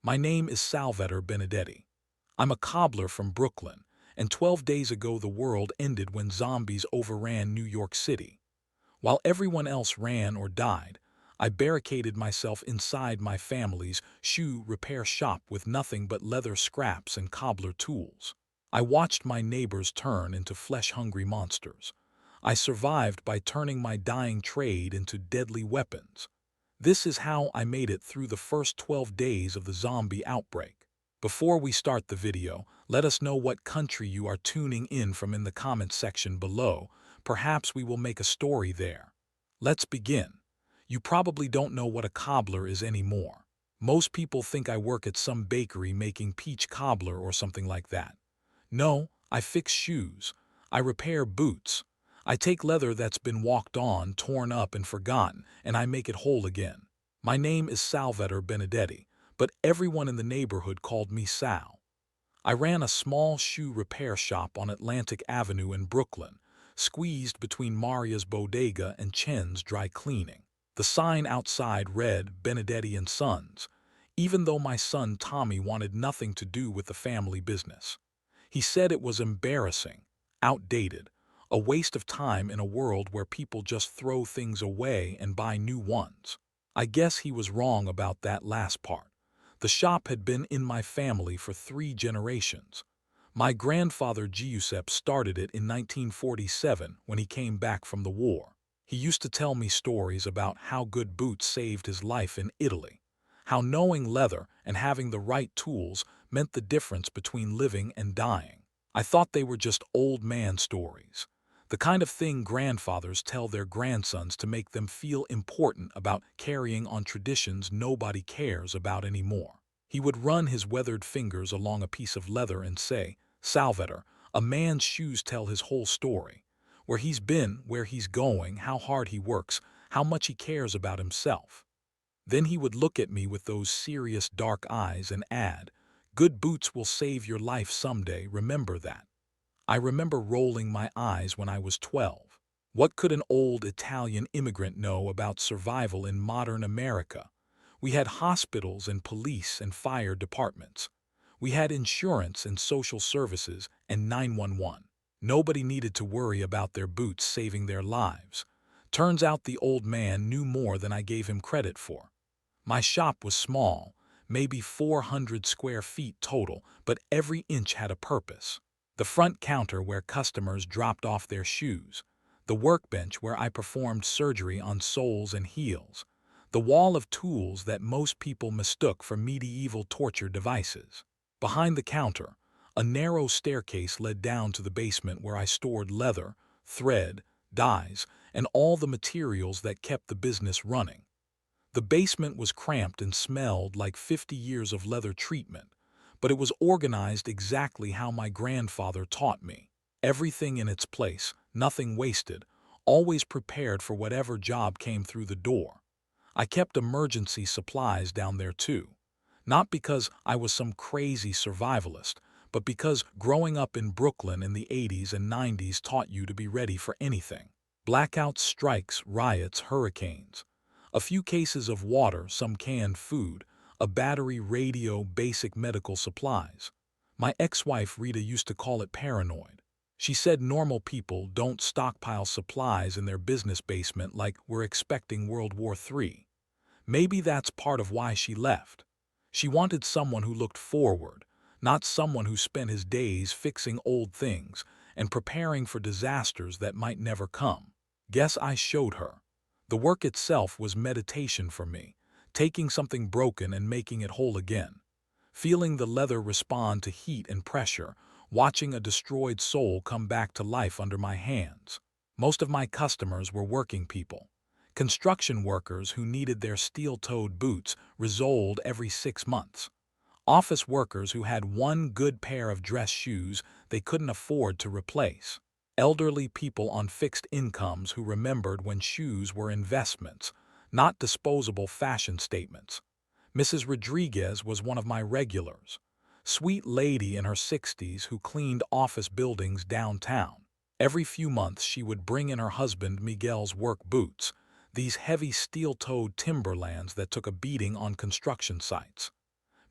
My name is Salvatore Benedetti. I'm a cobbler from Brooklyn, and 12 days ago the world ended when zombies overran New York City. While everyone else ran or died, I barricaded myself inside my family's shoe repair shop with nothing but leather scraps and cobbler tools. I watched my neighbors turn into flesh-hungry monsters. I survived by turning my dying trade into deadly weapons. This is how I made it through the first 12 days of the zombie outbreak. Before we start the video, let us know what country you are tuning in from in the comments section below. Perhaps we will make a story there. Let's begin. You probably don't know what a cobbler is anymore. Most people think I work at some bakery making peach cobbler or something like that. No, I fix shoes. I repair boots. I take leather that's been walked on, torn up, and forgotten, and I make it whole again. My name is Salvatore Benedetti, but everyone in the neighborhood called me Sal. I ran a small shoe repair shop on Atlantic Avenue in Brooklyn, squeezed between Maria's Bodega and Chen's Dry Cleaning. The sign outside read Benedetti and Sons, even though my son Tommy wanted nothing to do with the family business. He said it was embarrassing, outdated, a waste of time in a world where people just throw things away and buy new ones. I guess he was wrong about that last part. The shop had been in my family for 3 generations. My grandfather Giuseppe started it in 1947 when he came back from the war. He used to tell me stories about how good boots saved his life in Italy, how knowing leather and having the right tools meant the difference between living and dying. I thought they were just old man stories, the kind of thing grandfathers tell their grandsons to make them feel important about carrying on traditions nobody cares about anymore. He would run his weathered fingers along a piece of leather and say, "Salvatore, a man's shoes tell his whole story. Where he's been, where he's going, how hard he works, how much he cares about himself." Then he would look at me with those serious dark eyes and add, "Good boots will save your life someday, remember that." I remember rolling my eyes when I was 12. What could an old Italian immigrant know about survival in modern America? We had hospitals and police and fire departments. We had insurance and social services and 911. Nobody needed to worry about their boots saving their lives. Turns out the old man knew more than I gave him credit for. My shop was small, maybe 400 square feet total, but every inch had a purpose. The front counter where customers dropped off their shoes, the workbench where I performed surgery on soles and heels, the wall of tools that most people mistook for medieval torture devices. Behind the counter, a narrow staircase led down to the basement where I stored leather, thread, dyes, and all the materials that kept the business running. The basement was cramped and smelled like 50 years of leather treatment, but it was organized exactly how my grandfather taught me. Everything in its place, nothing wasted, always prepared for whatever job came through the door. I kept emergency supplies down there too, not because I was some crazy survivalist, but because growing up in Brooklyn in the 80s and 90s taught you to be ready for anything. Blackouts, strikes, riots, hurricanes. A few cases of water, some canned food, a battery, radio, basic medical supplies. My ex-wife Rita used to call it paranoid. She said normal people don't stockpile supplies in their business basement like we're expecting World War III. Maybe that's part of why she left. She wanted someone who looked forward, not someone who spent his days fixing old things and preparing for disasters that might never come. Guess I showed her. The work itself was meditation for me, taking something broken and making it whole again. Feeling the leather respond to heat and pressure, watching a destroyed soul come back to life under my hands. Most of my customers were working people. Construction workers who needed their steel-toed boots resoled every 6 months. Office workers who had one good pair of dress shoes they couldn't afford to replace. Elderly people on fixed incomes who remembered when shoes were investments, not disposable fashion statements. Mrs. Rodriguez was one of my regulars. Sweet lady in her 60s who cleaned office buildings downtown. Every few months she would bring in her husband Miguel's work boots, these heavy steel-toed Timberlands that took a beating on construction sites.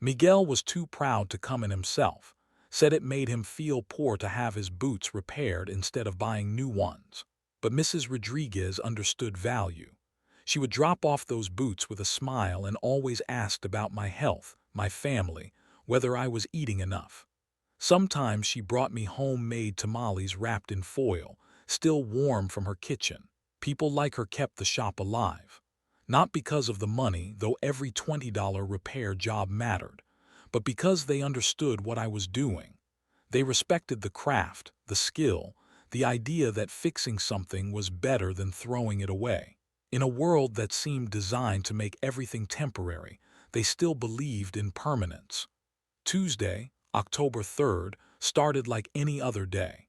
Miguel was too proud to come in himself, said it made him feel poor to have his boots repaired instead of buying new ones. But Mrs. Rodriguez understood value. She would drop off those boots with a smile and always asked about my health, my family, whether I was eating enough. Sometimes she brought me homemade tamales wrapped in foil, still warm from her kitchen. People like her kept the shop alive. Not because of the money, though every $20 repair job mattered, but because they understood what I was doing. They respected the craft, the skill, the idea that fixing something was better than throwing it away. In a world that seemed designed to make everything temporary, they still believed in permanence. Tuesday, October 3rd, started like any other day.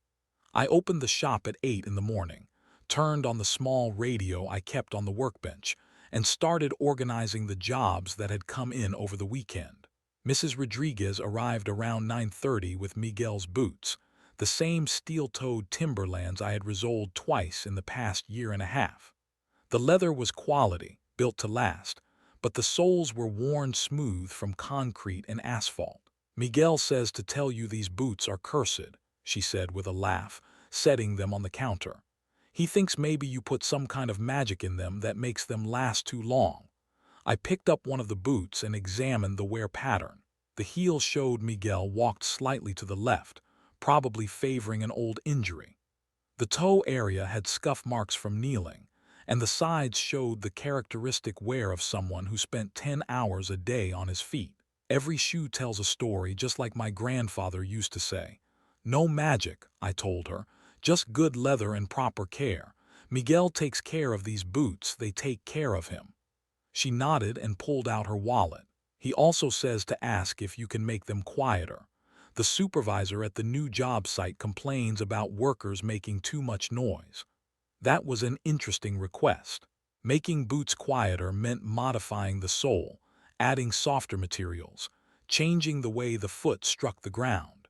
I opened the shop at 8 in the morning, turned on the small radio I kept on the workbench, and started organizing the jobs that had come in over the weekend. Mrs. Rodriguez arrived around 9:30 with Miguel's boots, the same steel-toed Timberlands I had resoled twice in the past year and a half. The leather was quality, built to last, but the soles were worn smooth from concrete and asphalt. Miguel says to tell you these boots are cursed, she said with a laugh, setting them on the counter. He thinks maybe you put some kind of magic in them that makes them last too long. I picked up one of the boots and examined the wear pattern. The heel showed Miguel walked slightly to the left, probably favoring an old injury. The toe area had scuff marks from kneeling, and the sides showed the characteristic wear of someone who spent 10 hours a day on his feet. Every shoe tells a story, just like my grandfather used to say. No magic, I told her, just good leather and proper care. Miguel takes care of these boots, they take care of him. She nodded and pulled out her wallet. He also says to ask if you can make them quieter. The supervisor at the new job site complains about workers making too much noise. That was an interesting request. Making boots quieter meant modifying the sole, adding softer materials, changing the way the foot struck the ground.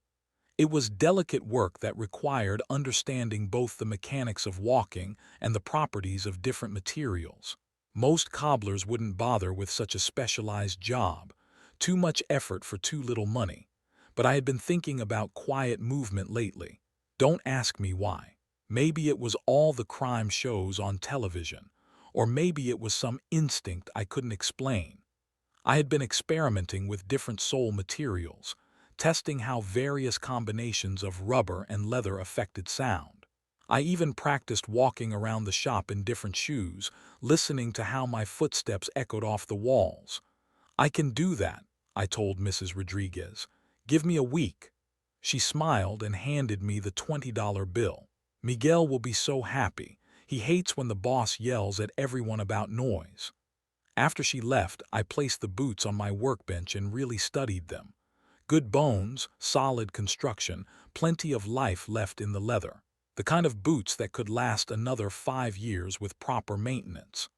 It was delicate work that required understanding both the mechanics of walking and the properties of different materials. Most cobblers wouldn't bother with such a specialized job, too much effort for too little money. But I had been thinking about quiet movement lately. Don't ask me why. Maybe it was all the crime shows on television, or maybe it was some instinct I couldn't explain. I had been experimenting with different sole materials, testing how various combinations of rubber and leather affected sound. I even practiced walking around the shop in different shoes, listening to how my footsteps echoed off the walls. I can do that, I told Mrs. Rodriguez. Give me a week. She smiled and handed me the $20 bill. Miguel will be so happy. He hates when the boss yells at everyone about noise. After she left, I placed the boots on my workbench and really studied them. Good bones, solid construction, plenty of life left in the leather. The kind of boots that could last another 5 years with proper maintenance.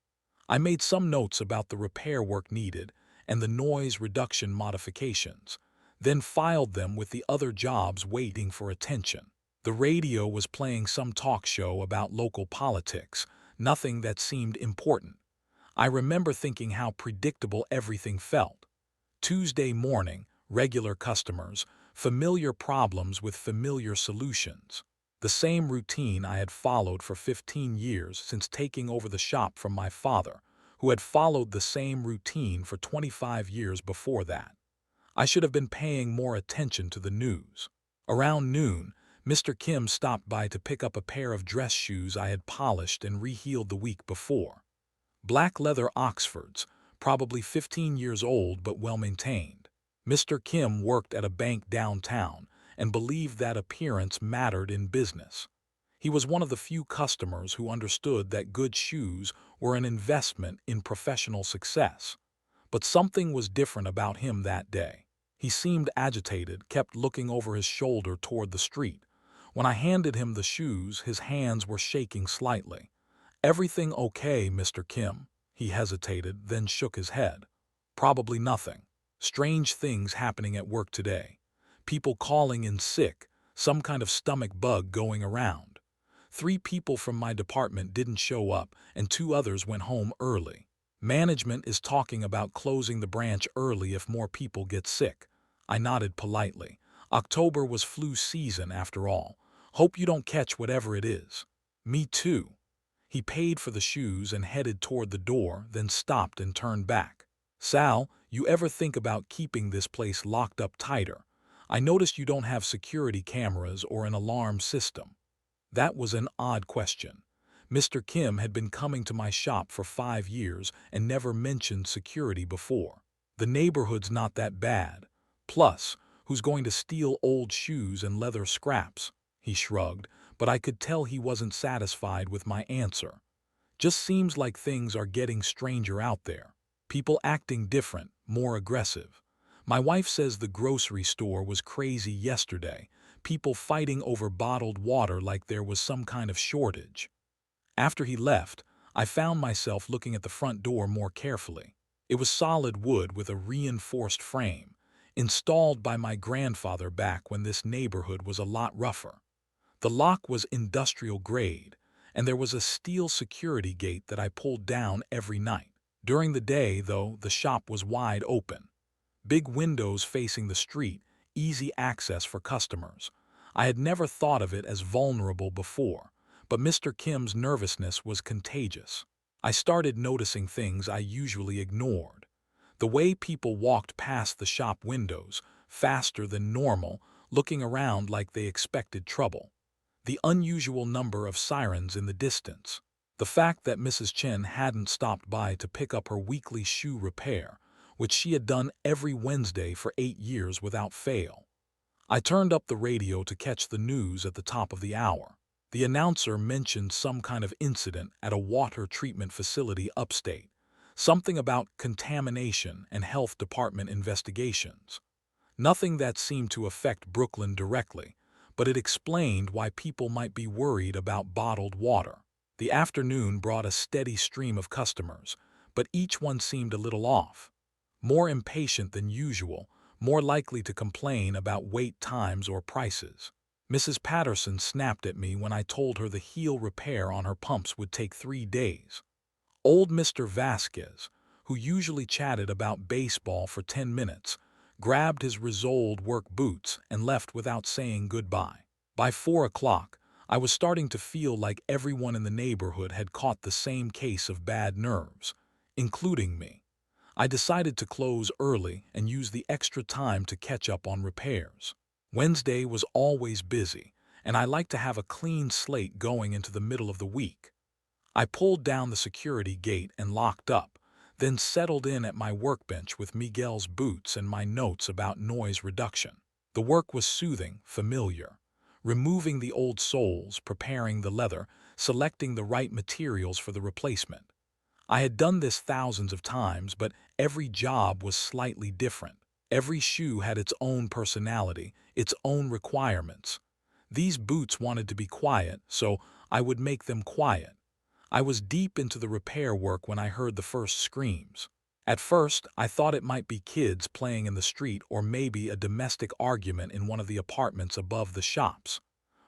I made some notes about the repair work needed and the noise reduction modifications, then filed them with the other jobs waiting for attention. The radio was playing some talk show about local politics, nothing that seemed important. I remember thinking how predictable everything felt. Tuesday morning, regular customers, familiar problems with familiar solutions. The same routine I had followed for 15 years since taking over the shop from my father, who had followed the same routine for 25 years before that. I should have been paying more attention to the news. Around noon, Mr. Kim stopped by to pick up a pair of dress shoes I had polished and reheeled the week before. Black leather Oxfords, probably 15 years old but well-maintained. Mr. Kim worked at a bank downtown and believed that appearance mattered in business. He was one of the few customers who understood that good shoes were an investment in professional success. But something was different about him that day. He seemed agitated, kept looking over his shoulder toward the street. When I handed him the shoes, his hands were shaking slightly. "Everything okay, Mr. Kim?" He hesitated, then shook his head. "Probably nothing. Strange things happening at work today. People calling in sick, some kind of stomach bug going around. 3 people from my department didn't show up, and 2 others went home early." Management is talking about closing the branch early if more people get sick. I nodded politely. October was flu season after all. Hope you don't catch whatever it is. Me too. He paid for the shoes and headed toward the door, then stopped and turned back. Sal, you ever think about keeping this place locked up tighter? I noticed you don't have security cameras or an alarm system. That was an odd question. Mr. Kim had been coming to my shop for 5 years and never mentioned security before. The neighborhood's not that bad. Plus, who's going to steal old shoes and leather scraps? He shrugged, but I could tell he wasn't satisfied with my answer. Just seems like things are getting stranger out there. People acting different, more aggressive. My wife says the grocery store was crazy yesterday, people fighting over bottled water like there was some kind of shortage. After he left, I found myself looking at the front door more carefully. It was solid wood with a reinforced frame, installed by my grandfather back when this neighborhood was a lot rougher. The lock was industrial grade, and there was a steel security gate that I pulled down every night. During the day, though, the shop was wide open. Big windows facing the street, easy access for customers. I had never thought of it as vulnerable before, but Mr. Kim's nervousness was contagious. I started noticing things I usually ignored. The way people walked past the shop windows, faster than normal, looking around like they expected trouble. The unusual number of sirens in the distance. The fact that Mrs. Chen hadn't stopped by to pick up her weekly shoe repair, which she had done every Wednesday for 8 years without fail. I turned up the radio to catch the news at the top of the hour. The announcer mentioned some kind of incident at a water treatment facility upstate, something about contamination and health department investigations. Nothing that seemed to affect Brooklyn directly, but it explained why people might be worried about bottled water. The afternoon brought a steady stream of customers, but each one seemed a little off. More impatient than usual, more likely to complain about wait times or prices. Mrs. Patterson snapped at me when I told her the heel repair on her pumps would take 3 days. Old Mr. Vasquez, who usually chatted about baseball for 10 minutes, grabbed his Resoled work boots and left without saying goodbye. By 4 o'clock, I was starting to feel like everyone in the neighborhood had caught the same case of bad nerves, including me. I decided to close early and use the extra time to catch up on repairs. Wednesday was always busy, and I like to have a clean slate going into the middle of the week. I pulled down the security gate and locked up, then settled in at my workbench with Miguel's boots and my notes about noise reduction. The work was soothing, familiar. Removing the old soles, preparing the leather, selecting the right materials for the replacement. I had done this thousands of times, but every job was slightly different. Every shoe had its own personality, its own requirements. These boots wanted to be quiet, so I would make them quiet. I was deep into the repair work when I heard the first screams. At first, I thought it might be kids playing in the street or maybe a domestic argument in one of the apartments above the shops.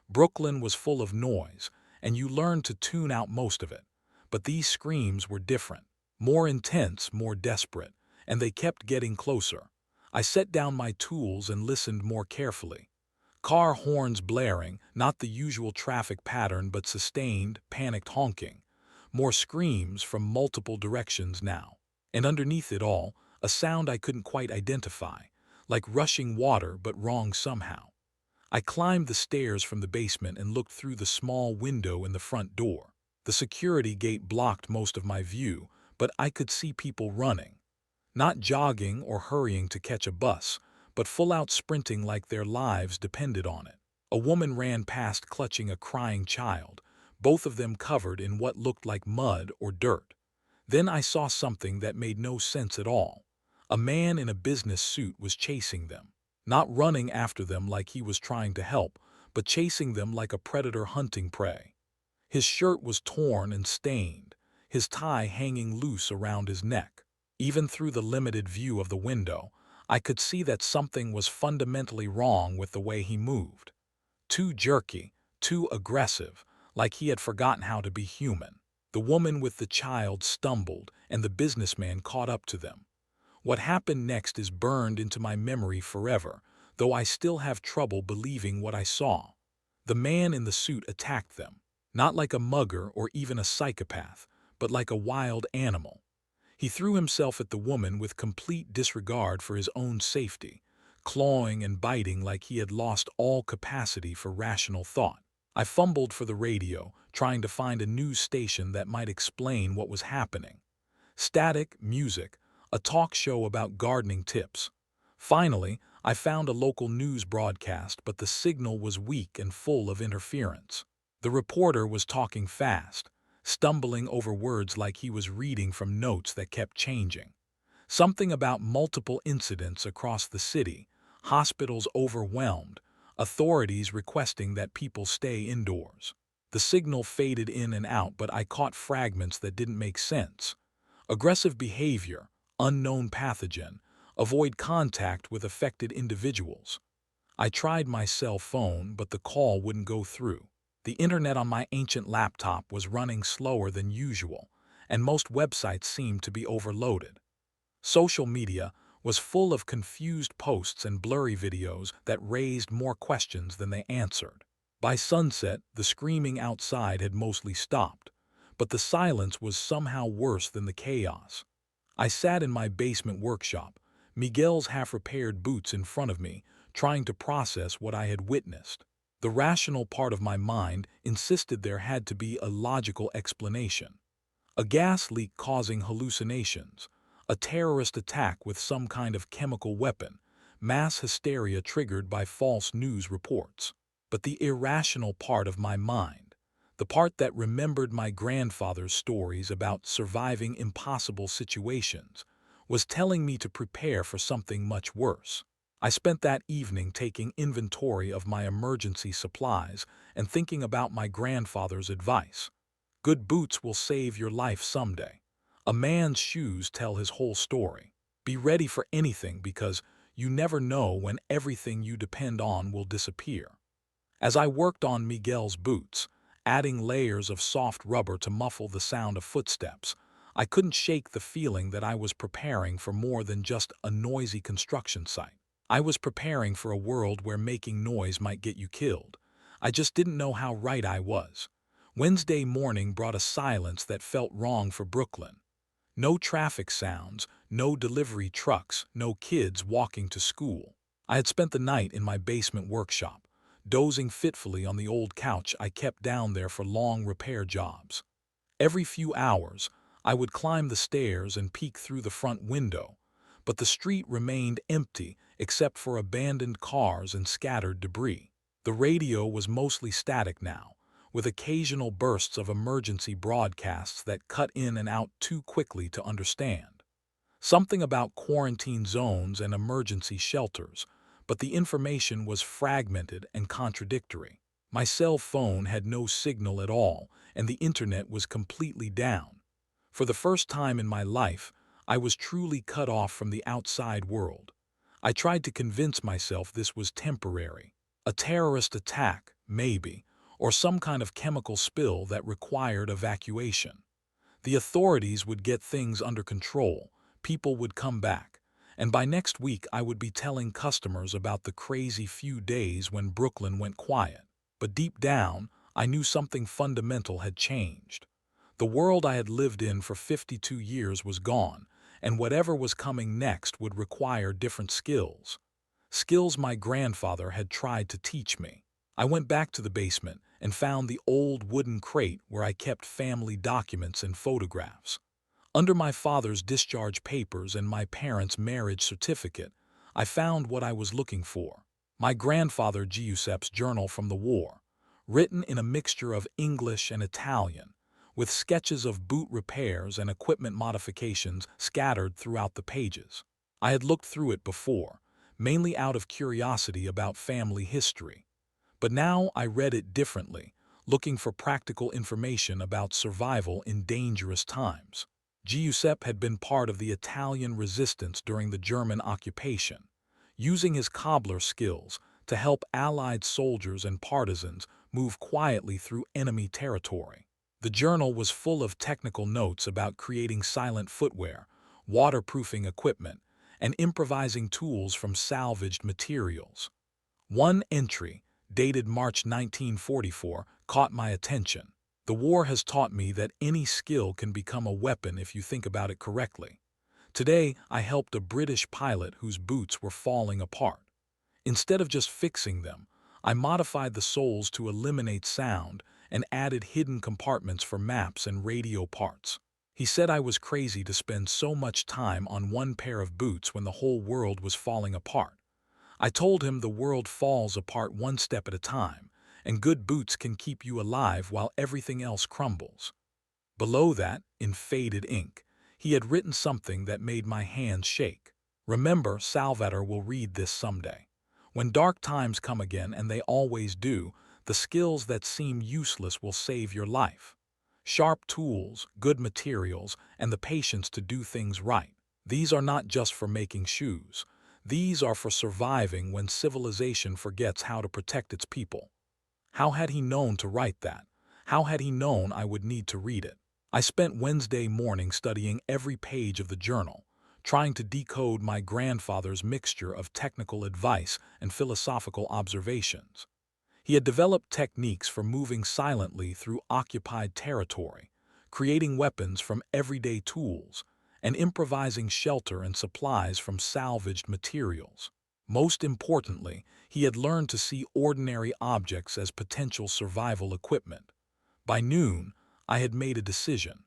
Brooklyn was full of noise, and you learned to tune out most of it. But these screams were different, more intense, more desperate, and they kept getting closer. I set down my tools and listened more carefully. Car horns blaring, not the usual traffic pattern but sustained, panicked honking. More screams from multiple directions now. And underneath it all, a sound I couldn't quite identify, like rushing water but wrong somehow. I climbed the stairs from the basement and looked through the small window in the front door. The security gate blocked most of my view, but I could see people running. Not jogging or hurrying to catch a bus, but full-out sprinting like their lives depended on it. A woman ran past clutching a crying child, both of them covered in what looked like mud or dirt. Then I saw something that made no sense at all. A man in a business suit was chasing them. Not running after them like he was trying to help, but chasing them like a predator hunting prey. His shirt was torn and stained, his tie hanging loose around his neck. Even through the limited view of the window, I could see that something was fundamentally wrong with the way he moved. Too jerky, too aggressive, like he had forgotten how to be human. The woman with the child stumbled, and the businessman caught up to them. What happened next is burned into my memory forever, though I still have trouble believing what I saw. The man in the suit attacked them, not like a mugger or even a psychopath, but like a wild animal. He threw himself at the woman with complete disregard for his own safety, clawing and biting like he had lost all capacity for rational thought. I fumbled for the radio, trying to find a news station that might explain what was happening. Static, music, a talk show about gardening tips. Finally, I found a local news broadcast, but the signal was weak and full of interference. The reporter was talking fast, stumbling over words like he was reading from notes that kept changing. Something about multiple incidents across the city, hospitals overwhelmed, authorities requesting that people stay indoors. The signal faded in and out, but I caught fragments that didn't make sense. Aggressive behavior, unknown pathogen, avoid contact with affected individuals. I tried my cell phone, but the call wouldn't go through. The internet on my ancient laptop was running slower than usual, and most websites seemed to be overloaded. Social media was full of confused posts and blurry videos that raised more questions than they answered. By sunset, the screaming outside had mostly stopped, but the silence was somehow worse than the chaos. I sat in my basement workshop, Miguel's half-repaired boots in front of me, trying to process what I had witnessed. The rational part of my mind insisted there had to be a logical explanation. A gas leak causing hallucinations, a terrorist attack with some kind of chemical weapon, mass hysteria triggered by false news reports. But the irrational part of my mind, the part that remembered my grandfather's stories about surviving impossible situations, was telling me to prepare for something much worse. I spent that evening taking inventory of my emergency supplies and thinking about my grandfather's advice. Good boots will save your life someday. A man's shoes tell his whole story. Be ready for anything because you never know when everything you depend on will disappear. As I worked on Miguel's boots, adding layers of soft rubber to muffle the sound of footsteps, I couldn't shake the feeling that I was preparing for more than just a noisy construction site. I was preparing for a world where making noise might get you killed. I just didn't know how right I was. Wednesday morning brought a silence that felt wrong for Brooklyn. No traffic sounds, no delivery trucks, no kids walking to school. I had spent the night in my basement workshop, dozing fitfully on the old couch I kept down there for long repair jobs. Every few hours, I would climb the stairs and peek through the front window, but the street remained empty except for abandoned cars and scattered debris. The radio was mostly static now, with occasional bursts of emergency broadcasts that cut in and out too quickly to understand. Something about quarantine zones and emergency shelters, but the information was fragmented and contradictory. My cell phone had no signal at all, and the internet was completely down. For the first time in my life, I was truly cut off from the outside world. I tried to convince myself this was temporary. A terrorist attack, maybe, or some kind of chemical spill that required evacuation. The authorities would get things under control, people would come back, and by next week I would be telling customers about the crazy few days when Brooklyn went quiet. But deep down, I knew something fundamental had changed. The world I had lived in for 52 years was gone, and whatever was coming next would require different skills. Skills my grandfather had tried to teach me. I went back to the basement and found the old wooden crate where I kept family documents and photographs. Under my father's discharge papers and my parents' marriage certificate, I found what I was looking for. My grandfather Giuseppe's journal from the war, written in a mixture of English and Italian, with sketches of boot repairs and equipment modifications scattered throughout the pages. I had looked through it before, mainly out of curiosity about family history. But now I read it differently, looking for practical information about survival in dangerous times. Giuseppe had been part of the Italian resistance during the German occupation, using his cobbler skills to help Allied soldiers and partisans move quietly through enemy territory. The journal was full of technical notes about creating silent footwear, waterproofing equipment, and improvising tools from salvaged materials. One entry, dated March 1944, caught my attention. The war has taught me that any skill can become a weapon if you think about it correctly. Today, I helped a British pilot whose boots were falling apart. Instead of just fixing them, I modified the soles to eliminate sound and added hidden compartments for maps and radio parts. He said I was crazy to spend so much time on one pair of boots when the whole world was falling apart. I told him the world falls apart one step at a time, and good boots can keep you alive while everything else crumbles. Below that, in faded ink, he had written something that made my hands shake. Remember, Salvator will read this someday. When dark times come again, and they always do, the skills that seem useless will save your life. Sharp tools, good materials, and the patience to do things right. These are not just for making shoes. These are for surviving when civilization forgets how to protect its people. How had he known to write that? How had he known I would need to read it? I spent Wednesday morning studying every page of the journal, trying to decode my grandfather's mixture of technical advice and philosophical observations. He had developed techniques for moving silently through occupied territory, creating weapons from everyday tools, and improvising shelter and supplies from salvaged materials. Most importantly, he had learned to see ordinary objects as potential survival equipment. By noon, I had made a decision.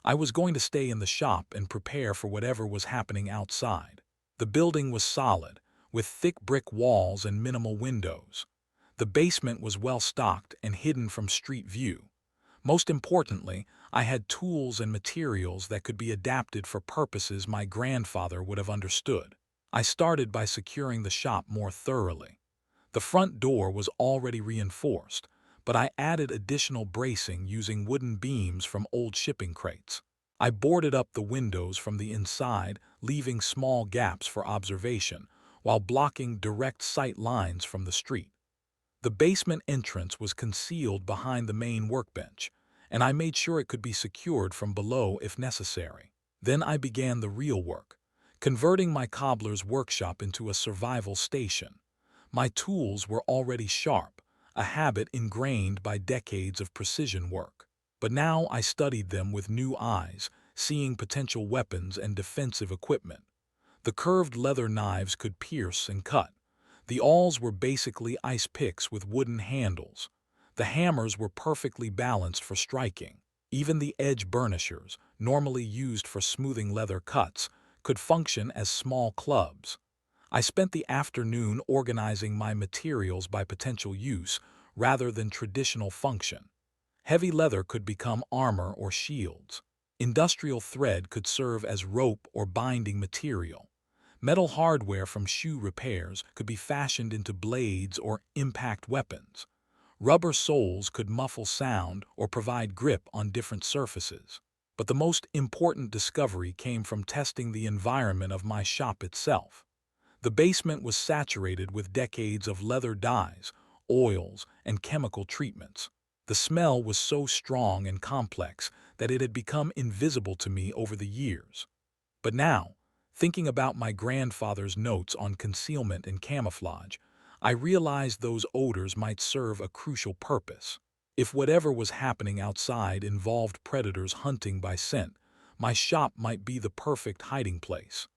I was going to stay in the shop and prepare for whatever was happening outside. The building was solid, with thick brick walls and minimal windows. The basement was well stocked and hidden from street view. Most importantly, I had tools and materials that could be adapted for purposes my grandfather would have understood. I started by securing the shop more thoroughly. The front door was already reinforced, but I added additional bracing using wooden beams from old shipping crates. I boarded up the windows from the inside, leaving small gaps for observation, while blocking direct sight lines from the street. The basement entrance was concealed behind the main workbench, and I made sure it could be secured from below if necessary. Then I began the real work, converting my cobbler's workshop into a survival station. My tools were already sharp, a habit ingrained by decades of precision work. But now I studied them with new eyes, seeing potential weapons and defensive equipment. The curved leather knives could pierce and cut. The awls were basically ice picks with wooden handles. The hammers were perfectly balanced for striking. Even the edge burnishers, normally used for smoothing leather cuts, could function as small clubs. I spent the afternoon organizing my materials by potential use rather than traditional function. Heavy leather could become armor or shields. Industrial thread could serve as rope or binding material. Metal hardware from shoe repairs could be fashioned into blades or impact weapons. Rubber soles could muffle sound or provide grip on different surfaces. But the most important discovery came from testing the environment of my shop itself. The basement was saturated with decades of leather dyes, oils, and chemical treatments. The smell was so strong and complex that it had become invisible to me over the years. But now, thinking about my grandfather's notes on concealment and camouflage, I realized those odors might serve a crucial purpose. If whatever was happening outside involved predators hunting by scent, my shop might be the perfect hiding place.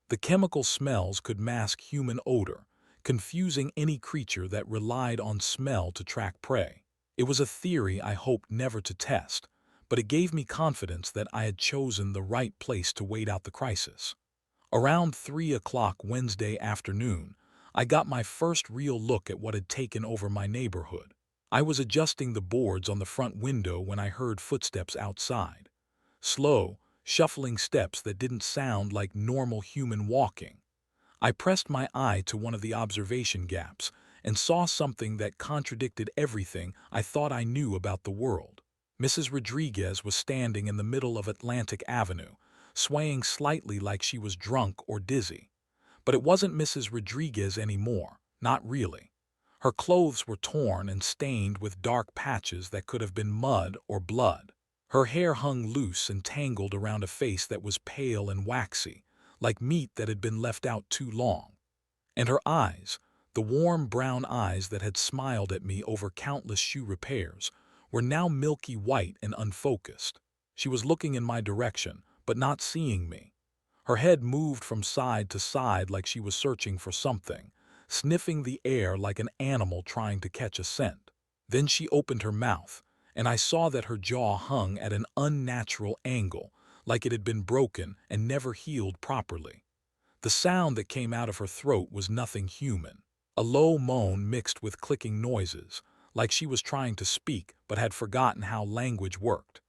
The chemical smells could mask human odor, confusing any creature that relied on smell to track prey. It was a theory I hoped never to test, but it gave me confidence that I had chosen the right place to wait out the crisis. Around 3 o'clock Wednesday afternoon, I got my first real look at what had taken over my neighborhood. I was adjusting the boards on the front window when I heard footsteps outside. Slow, shuffling steps that didn't sound like normal human walking. I pressed my eye to one of the observation gaps and saw something that contradicted everything I thought I knew about the world. Mrs. Rodriguez was standing in the middle of Atlantic Avenue, swaying slightly like she was drunk or dizzy. But it wasn't Mrs. Rodriguez anymore, not really. Her clothes were torn and stained with dark patches that could have been mud or blood. Her hair hung loose and tangled around a face that was pale and waxy, like meat that had been left out too long. And her eyes, the warm brown eyes that had smiled at me over countless shoe repairs, were now milky white and unfocused. She was looking in my direction, but not seeing me. Her head moved from side to side like she was searching for something, sniffing the air like an animal trying to catch a scent. Then she opened her mouth, and I saw that her jaw hung at an unnatural angle, like it had been broken and never healed properly. The sound that came out of her throat was nothing human. A low moan mixed with clicking noises, like she was trying to speak but had forgotten how language worked.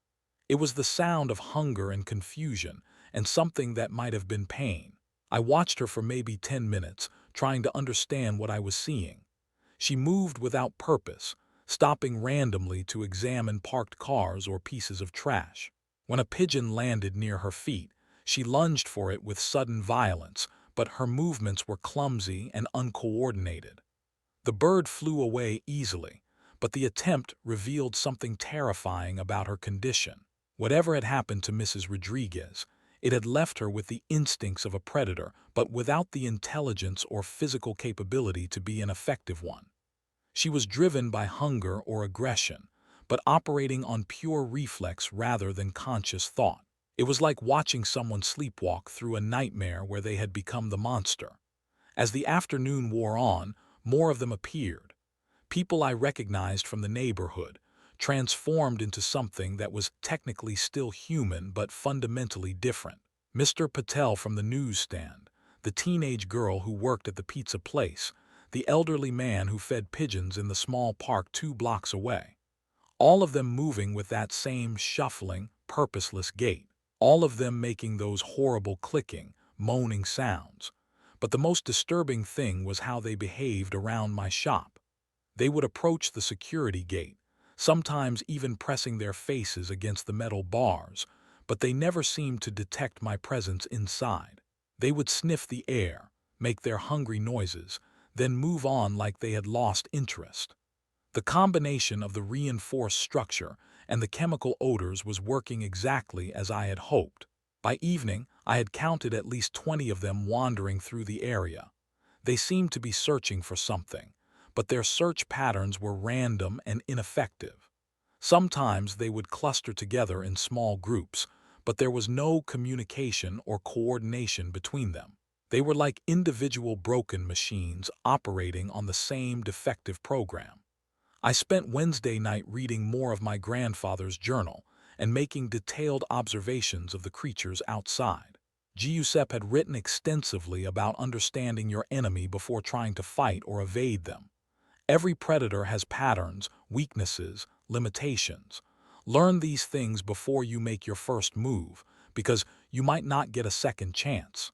It was the sound of hunger and confusion, and something that might have been pain. I watched her for maybe 10 minutes, trying to understand what I was seeing. She moved without purpose, stopping randomly to examine parked cars or pieces of trash. When a pigeon landed near her feet, she lunged for it with sudden violence, but her movements were clumsy and uncoordinated. The bird flew away easily, but the attempt revealed something terrifying about her condition. Whatever had happened to Mrs. Rodriguez, it had left her with the instincts of a predator, but without the intelligence or physical capability to be an effective one. She was driven by hunger or aggression, but operating on pure reflex rather than conscious thought. It was like watching someone sleepwalk through a nightmare where they had become the monster. As the afternoon wore on, more of them appeared. People I recognized from the neighborhood, transformed into something that was technically still human but fundamentally different. Mr. Patel from the newsstand, the teenage girl who worked at the pizza place, the elderly man who fed pigeons in the small park 2 blocks away. All of them moving with that same shuffling, purposeless gait. All of them making those horrible clicking, moaning sounds. But the most disturbing thing was how they behaved around my shop. They would approach the security gate, sometimes even pressing their faces against the metal bars, but they never seemed to detect my presence inside. They would sniff the air, make their hungry noises, then move on like they had lost interest. The combination of the reinforced structure and the chemical odors was working exactly as I had hoped. By evening, I had counted at least 20 of them wandering through the area. They seemed to be searching for something, but their search patterns were random and ineffective. Sometimes they would cluster together in small groups, but there was no communication or coordination between them. They were like individual broken machines operating on the same defective program. I spent Wednesday night reading more of my grandfather's journal and making detailed observations of the creatures outside. Giuseppe had written extensively about understanding your enemy before trying to fight or evade them. Every predator has patterns, weaknesses, limitations. Learn these things before you make your first move, because you might not get a second chance.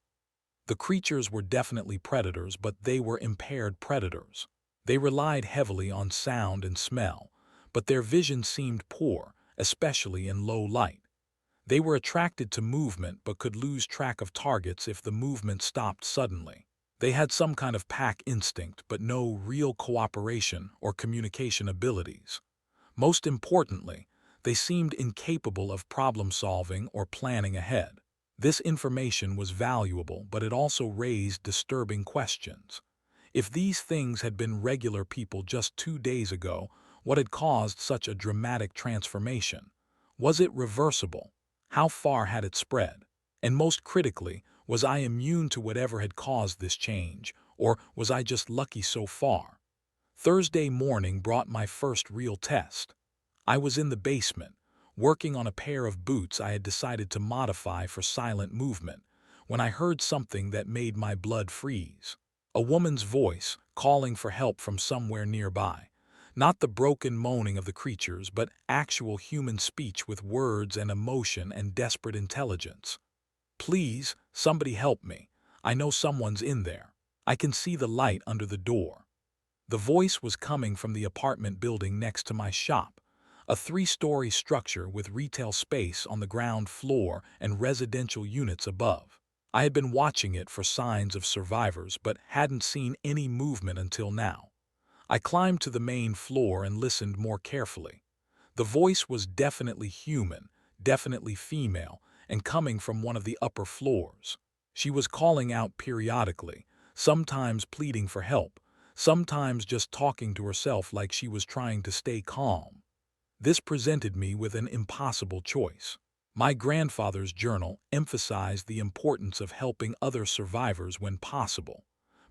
The creatures were definitely predators, but they were impaired predators. They relied heavily on sound and smell, but their vision seemed poor, especially in low light. They were attracted to movement but could lose track of targets if the movement stopped suddenly. They had some kind of pack instinct, but no real cooperation or communication abilities. Most importantly, they seemed incapable of problem-solving or planning ahead. This information was valuable, but it also raised disturbing questions. If these things had been regular people just 2 days ago, what had caused such a dramatic transformation? Was it reversible? How far had it spread? And most critically, was I immune to whatever had caused this change, or was I just lucky so far? Thursday morning brought my first real test. I was in the basement, working on a pair of boots I had decided to modify for silent movement, when I heard something that made my blood freeze. A woman's voice, calling for help from somewhere nearby. Not the broken moaning of the creatures, but actual human speech with words and emotion and desperate intelligence. "Please, somebody help me. I know someone's in there. I can see the light under the door." The voice was coming from the apartment building next to my shop, a 3-story structure with retail space on the ground floor and residential units above. I had been watching it for signs of survivors but hadn't seen any movement until now. I climbed to the main floor and listened more carefully. The voice was definitely human, definitely female, and coming from one of the upper floors. She was calling out periodically, sometimes pleading for help, sometimes just talking to herself like she was trying to stay calm. This presented me with an impossible choice. My grandfather's journal emphasized the importance of helping other survivors when possible,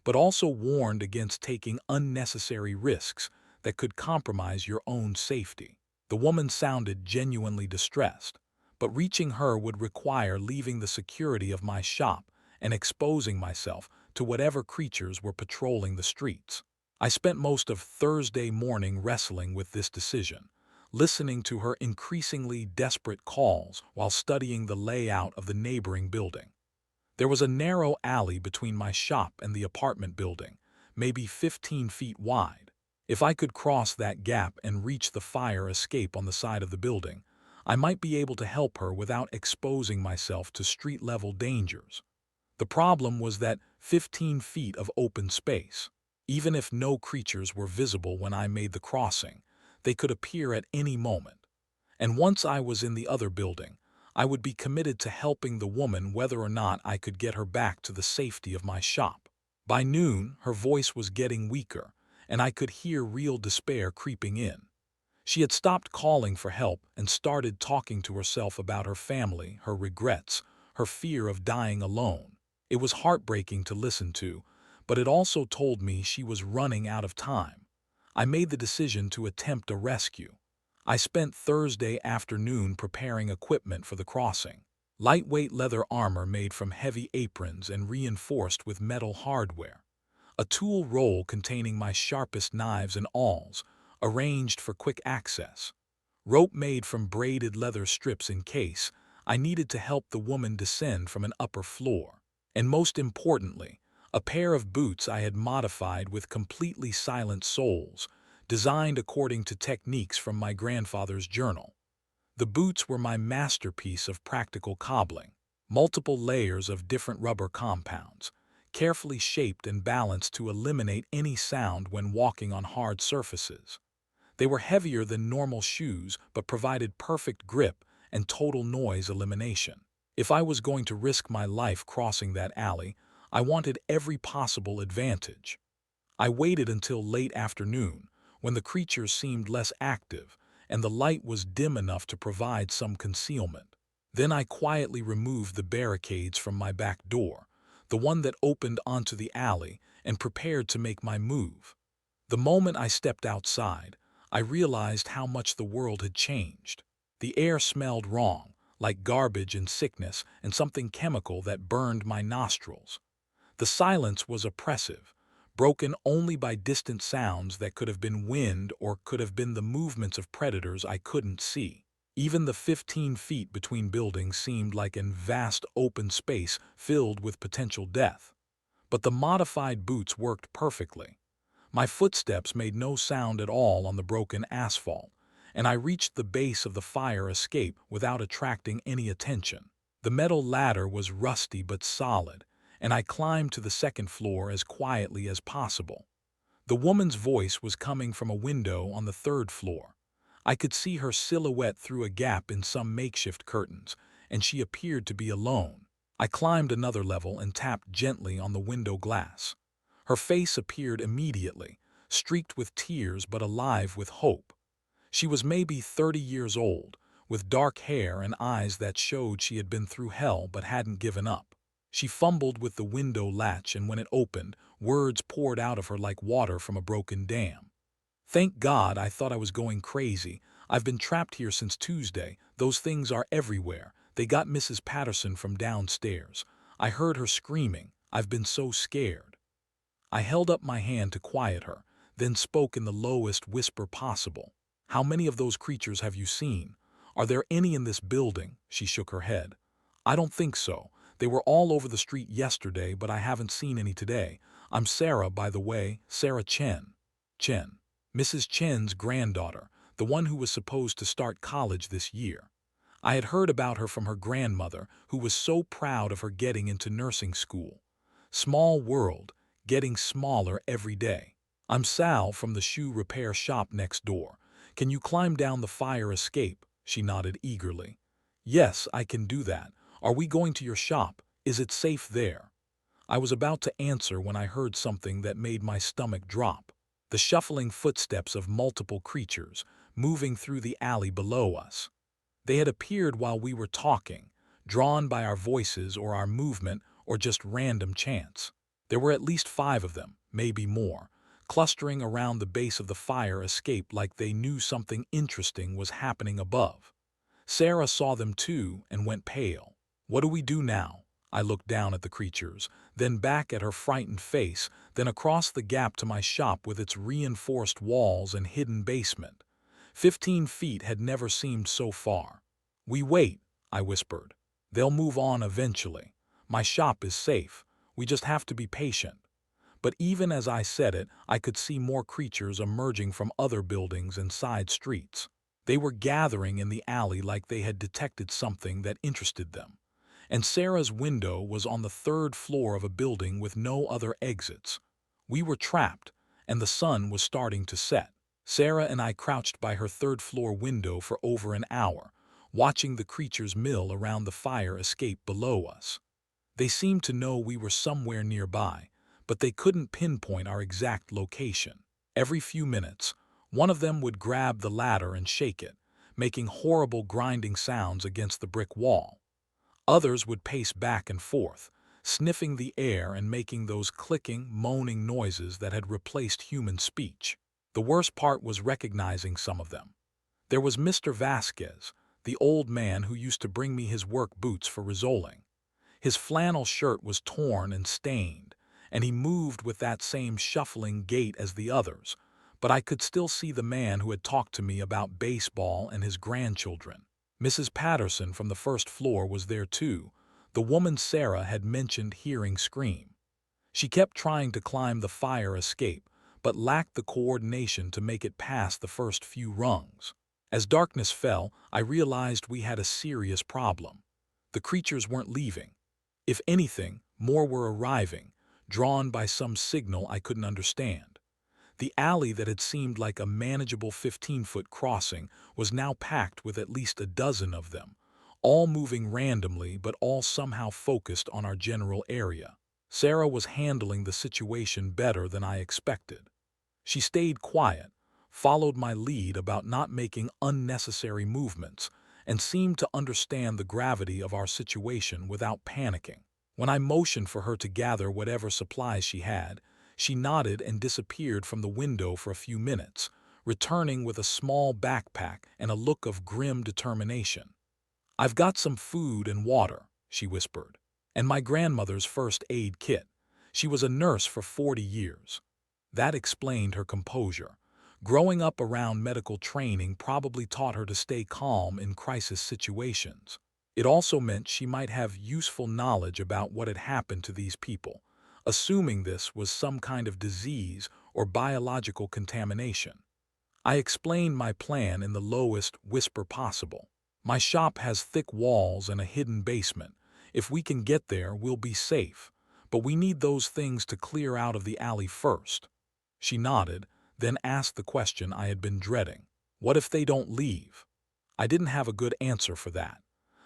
but also warned against taking unnecessary risks that could compromise your own safety. The woman sounded genuinely distressed, but reaching her would require leaving the security of my shop and exposing myself to whatever creatures were patrolling the streets. I spent most of Thursday morning wrestling with this decision, listening to her increasingly desperate calls while studying the layout of the neighboring building. There was a narrow alley between my shop and the apartment building, maybe 15 feet wide. If I could cross that gap and reach the fire escape on the side of the building, I might be able to help her without exposing myself to street-level dangers. The problem was that 15 feet of open space. Even if no creatures were visible when I made the crossing, they could appear at any moment. And once I was in the other building, I would be committed to helping the woman whether or not I could get her back to the safety of my shop. By noon, her voice was getting weaker, and I could hear real despair creeping in. She had stopped calling for help and started talking to herself about her family, her regrets, her fear of dying alone. It was heartbreaking to listen to, but it also told me she was running out of time. I made the decision to attempt a rescue. I spent Thursday afternoon preparing equipment for the crossing. Lightweight leather armor made from heavy aprons and reinforced with metal hardware. A tool roll containing my sharpest knives and awls, arranged for quick access. Rope made from braided leather strips in case I needed to help the woman descend from an upper floor. And most importantly, a pair of boots I had modified with completely silent soles, designed according to techniques from my grandfather's journal. The boots were my masterpiece of practical cobbling, multiple layers of different rubber compounds, carefully shaped and balanced to eliminate any sound when walking on hard surfaces. They were heavier than normal shoes but provided perfect grip and total noise elimination. If I was going to risk my life crossing that alley, I wanted every possible advantage. I waited until late afternoon, when the creatures seemed less active and the light was dim enough to provide some concealment. Then I quietly removed the barricades from my back door, the one that opened onto the alley, and prepared to make my move. The moment I stepped outside, I realized how much the world had changed. The air smelled wrong, like garbage and sickness and something chemical that burned my nostrils. The silence was oppressive, broken only by distant sounds that could have been wind or could have been the movements of predators I couldn't see. Even the 15 feet between buildings seemed like an vast open space filled with potential death. But the modified boots worked perfectly. My footsteps made no sound at all on the broken asphalt, and I reached the base of the fire escape without attracting any attention. The metal ladder was rusty but solid, and I climbed to the second floor as quietly as possible. The woman's voice was coming from a window on the third floor. I could see her silhouette through a gap in some makeshift curtains, and she appeared to be alone. I climbed another level and tapped gently on the window glass. Her face appeared immediately, streaked with tears but alive with hope. She was maybe 30 years old, with dark hair and eyes that showed she had been through hell but hadn't given up. She fumbled with the window latch, and when it opened, words poured out of her like water from a broken dam. "Thank God, I thought I was going crazy. I've been trapped here since Tuesday. Those things are everywhere. They got Mrs. Patterson from downstairs. I heard her screaming. I've been so scared." I held up my hand to quiet her, then spoke in the lowest whisper possible. "How many of those creatures have you seen? Are there any in this building?" She shook her head. "I don't think so. They were all over the street yesterday, but I haven't seen any today. I'm Sarah, by the way, Sarah Chen." Chen. Mrs. Chen's granddaughter, the one who was supposed to start college this year. I had heard about her from her grandmother, who was so proud of her getting into nursing school. Small world, getting smaller every day. "I'm Sal from the shoe repair shop next door. Can you climb down the fire escape?" She nodded eagerly. Yes, I can do that. Are we going to your shop? Is it safe there? I was about to answer when I heard something that made my stomach drop. The shuffling footsteps of multiple creatures moving through the alley below us. They had appeared while we were talking, drawn by our voices or our movement or just random chance. There were at least 5 of them, maybe more, clustering around the base of the fire escape like they knew something interesting was happening above. Sarah saw them too and went pale. What do we do now? I looked down at the creatures, then back at her frightened face, then across the gap to my shop with its reinforced walls and hidden basement. 15 feet had never seemed so far. We wait, I whispered. They'll move on eventually. My shop is safe. We just have to be patient. But even as I said it, I could see more creatures emerging from other buildings and side streets. They were gathering in the alley like they had detected something that interested them. And Sarah's window was on the 3rd floor of a building with no other exits. We were trapped, and the sun was starting to set. Sarah and I crouched by her 3rd floor window for over an hour, watching the creatures mill around the fire escape below us. They seemed to know we were somewhere nearby, but they couldn't pinpoint our exact location. Every few minutes, one of them would grab the ladder and shake it, making horrible grinding sounds against the brick wall. Others would pace back and forth, sniffing the air and making those clicking, moaning noises that had replaced human speech. The worst part was recognizing some of them. There was Mr. Vasquez, the old man who used to bring me his work boots for risoling. His flannel shirt was torn and stained, and he moved with that same shuffling gait as the others, but I could still see the man who had talked to me about baseball and his grandchildren. Mrs. Patterson from the 1st floor was there too, the woman Sarah had mentioned hearing scream. She kept trying to climb the fire escape, but lacked the coordination to make it past the first few rungs. As darkness fell, I realized we had a serious problem. The creatures weren't leaving. If anything, more were arriving, drawn by some signal I couldn't understand. The alley that had seemed like a manageable 15-foot crossing was now packed with at least a dozen of them, all moving randomly but all somehow focused on our general area. Sarah was handling the situation better than I expected. She stayed quiet, followed my lead about not making unnecessary movements, and seemed to understand the gravity of our situation without panicking. When I motioned for her to gather whatever supplies she had, she nodded and disappeared from the window for a few minutes, returning with a small backpack and a look of grim determination. "I've got some food and water," she whispered, "and my grandmother's first aid kit. She was a nurse for 40 years. That explained her composure. Growing up around medical training probably taught her to stay calm in crisis situations. It also meant she might have useful knowledge about what had happened to these people, assuming this was some kind of disease or biological contamination. I explained my plan in the lowest whisper possible. My shop has thick walls and a hidden basement. If we can get there, we'll be safe. But we need those things to clear out of the alley first." She nodded, then asked the question I had been dreading. What if they don't leave? I didn't have a good answer for that.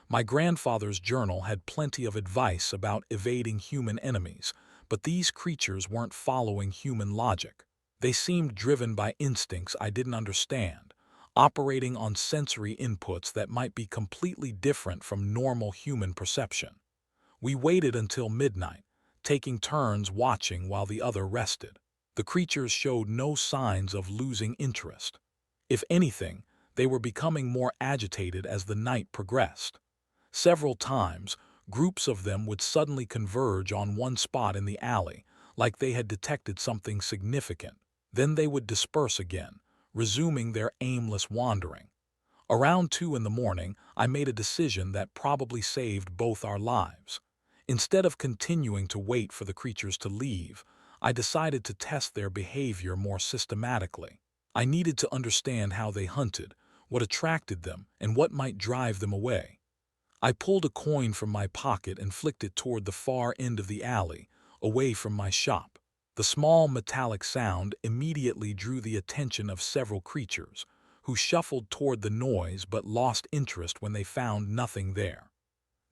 My grandfather's journal had plenty of advice about evading human enemies, but these creatures weren't following human logic. They seemed driven by instincts I didn't understand, operating on sensory inputs that might be completely different from normal human perception. We waited until midnight, taking turns watching while the other rested. The creatures showed no signs of losing interest. If anything, they were becoming more agitated as the night progressed. Several times, groups of them would suddenly converge on one spot in the alley, like they had detected something significant. Then they would disperse again, resuming their aimless wandering. Around 2 in the morning, I made a decision that probably saved both our lives. Instead of continuing to wait for the creatures to leave, I decided to test their behavior more systematically. I needed to understand how they hunted, what attracted them, and what might drive them away. I pulled a coin from my pocket and flicked it toward the far end of the alley, away from my shop. The small metallic sound immediately drew the attention of several creatures, who shuffled toward the noise but lost interest when they found nothing there.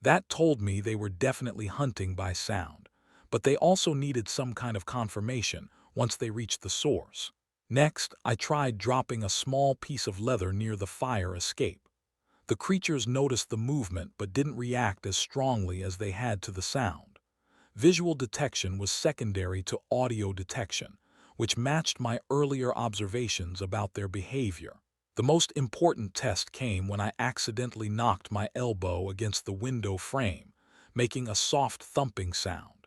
That told me they were definitely hunting by sound, but they also needed some kind of confirmation once they reached the source. Next, I tried dropping a small piece of leather near the fire escape. The creatures noticed the movement but didn't react as strongly as they had to the sound. Visual detection was secondary to audio detection, which matched my earlier observations about their behavior. The most important test came when I accidentally knocked my elbow against the window frame, making a soft thumping sound.